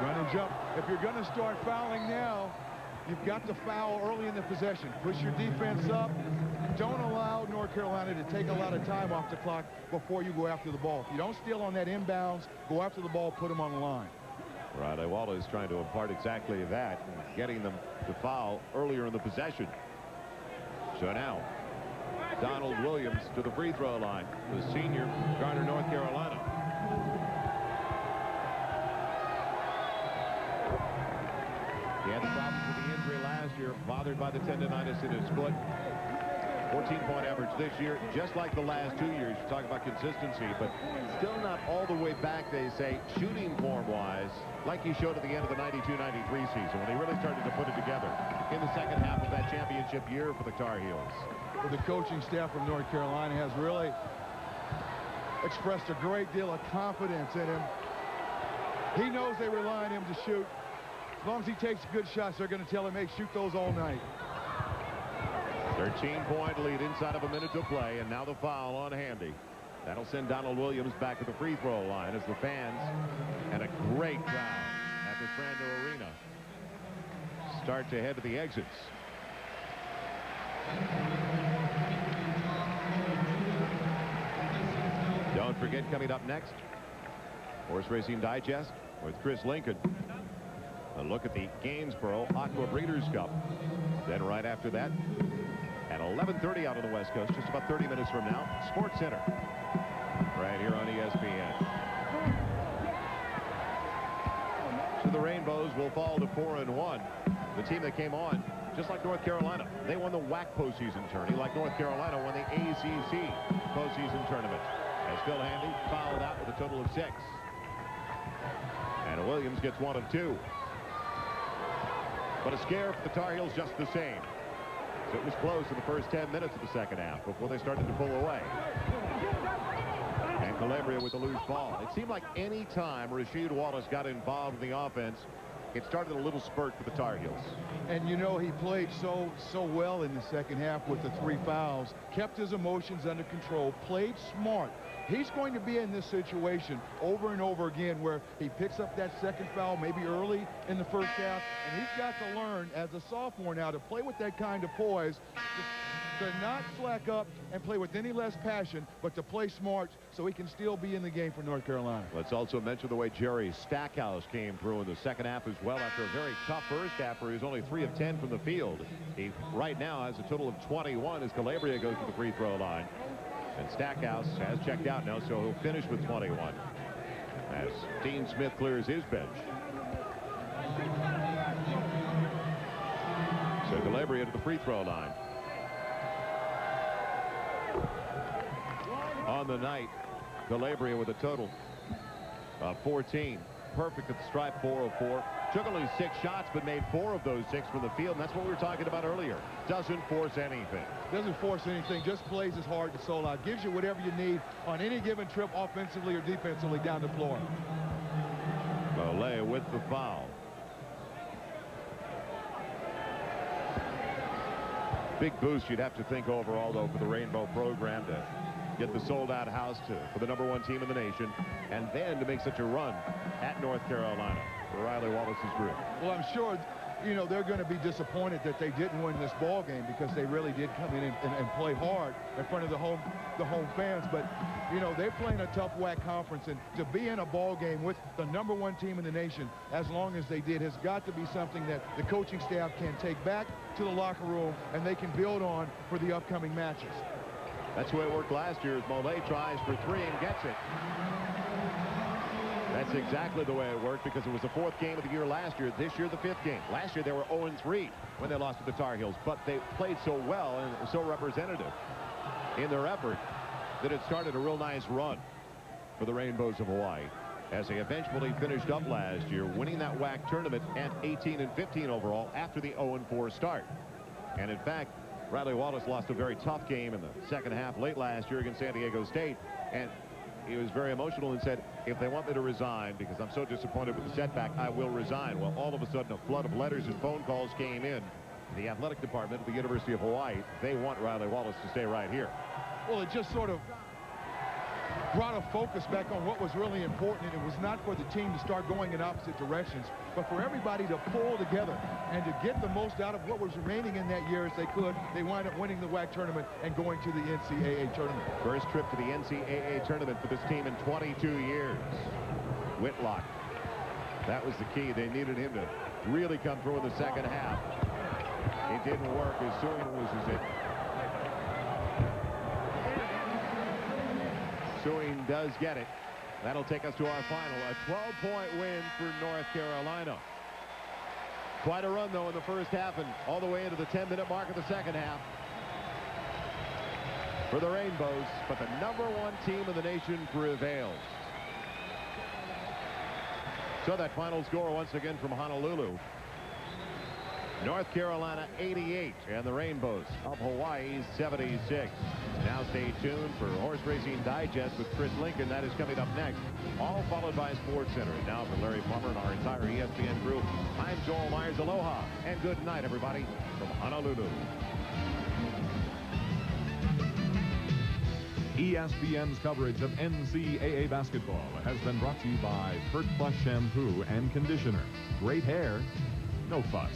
Run and jump. If you're going to start fouling now, you've got to foul early in the possession. Push your defense up. Don't allow North Carolina to take a lot of time off the clock before you go after the ball. If you don't steal on that inbounds, go after the ball, put them on the line. Riley Wallace trying to impart exactly that, getting them to foul earlier in the possession. So now, Donald Williams to the free throw line. The senior, Garner, North Carolina. He had problems with the injury last year, bothered by the tendonitis in his foot. 14-point average this year, just like the last 2 years. You talk about consistency, but still not all the way back, they say, shooting form-wise, like he showed at the end of the 92-93 season when he really started to put it together in the second half of that championship year for the Tar Heels. The coaching staff from North Carolina has really expressed a great deal of confidence in him. He knows they rely on him to shoot. As long as he takes good shots, they're going to tell him, hey, shoot those all night. 13-point lead inside of a minute to play, and now the foul on Handy. That'll send Donald Williams back to the free throw line as the fans, and a great crowd at the Strando Arena, start to head to the exits. Don't forget, coming up next, Horse Racing Digest with Chris Lincoln. A look at the Gainsborough Aqua Breeders' Cup. Then right after that, at 11:30 out on the West Coast, just about 30 minutes from now, Sports Center, right here on ESPN. So the Rainbows will fall to 4-1. The team that came on, just like North Carolina, they won the WAC postseason tourney, like North Carolina won the ACC postseason tournament. As Phil Handy fouled out with a total of 6. And Williams gets 1 of 2. But a scare for the Tar Heels just the same. So it was close in the first 10 minutes of the second half before they started to pull away. And Calabria with the loose ball. It seemed like any time Rasheed Wallace got involved in the offense, it started a little spurt for the Tar Heels. And you know, he played so well in the second half with the 3 fouls, kept his emotions under control, played smart. He's going to be in this situation over and over again where he picks up that second foul maybe early in the first half, and he's got to learn as a sophomore now to play with that kind of poise, to not slack up and play with any less passion, but to play smart so he can still be in the game for North Carolina. Let's also mention the way Jerry Stackhouse came through in the second half as well after a very tough first half where he was only 3 of 10 from the field. He right now has a total of 21 as Calabria goes to the free throw line. And Stackhouse has checked out now, so he'll finish with 21 as Dean Smith clears his bench. So Calabria to the free throw line. On the night, Calabria with a total of 14. Perfect at the stripe, 4 of 4. Took only 6 shots, but made 4 of those 6 from the field, and that's what we were talking about earlier. Doesn't force anything. Doesn't force anything, just plays his heart and soul out. Gives you whatever you need on any given trip, offensively or defensively, down the floor. Malay with the foul. Big boost, you'd have to think overall, though, for the Rainbow program to get the sold-out house for the #1 team in the nation, and then to make such a run at North Carolina for Riley Wallace's group. Well, I'm sure, you know, they're going to be disappointed that they didn't win this ball game because they really did come in and play hard in front of the home fans. But, you know, they're playing a tough WAC conference, and to be in a ball game with the #1 team in the nation as long as they did has got to be something that the coaching staff can take back to the locker room and they can build on for the upcoming matches. That's the way it worked last year as Molay tries for 3 and gets it. That's exactly the way it worked because it was the 4th game of the year last year. This year, the 5th game. Last year, they were 0-3 when they lost to the Tar Heels, but they played so well and so representative in their effort that it started a real nice run for the Rainbows of Hawaii as they eventually finished up last year, winning that WAC tournament at 18-15 overall after the 0-4 start. And in fact, Riley Wallace lost a very tough game in the second half late last year against San Diego State, and he was very emotional and said, if they want me to resign because I'm so disappointed with the setback, I will resign. Well, all of a sudden, a flood of letters and phone calls came in. The athletic department of the University of Hawaii, they want Riley Wallace to stay right here. Well, it just sort of brought a focus back on what was really important, and it was not for the team to start going in opposite directions, but for everybody to pull together and to get the most out of what was remaining in that year as they could. They wind up winning the WAC tournament and going to the NCAA tournament. First trip to the NCAA tournament for this team in 22 years. Whitlock. That was the key. They needed him to really come through in the second half. It didn't work as soon as it. Suing does get it. That'll take us to our final. A 12-point win for North Carolina. Quite a run, though, in the first half and all the way into the 10-minute mark of the second half for the Rainbows. But the #1 team in the nation prevails. So that final score once again from Honolulu. North Carolina 88 and the Rainbows of Hawaii 76. Now stay tuned for Horse Racing Digest with Chris Lincoln. That is coming up next, all followed by Sports Center. And now for Larry Plummer and our entire ESPN crew, I'm Joel Myers. Aloha and good night, everybody, from Honolulu. ESPN's coverage of NCAA basketball has been brought to you by Pert Plus Shampoo and Conditioner. Great hair, no fuss.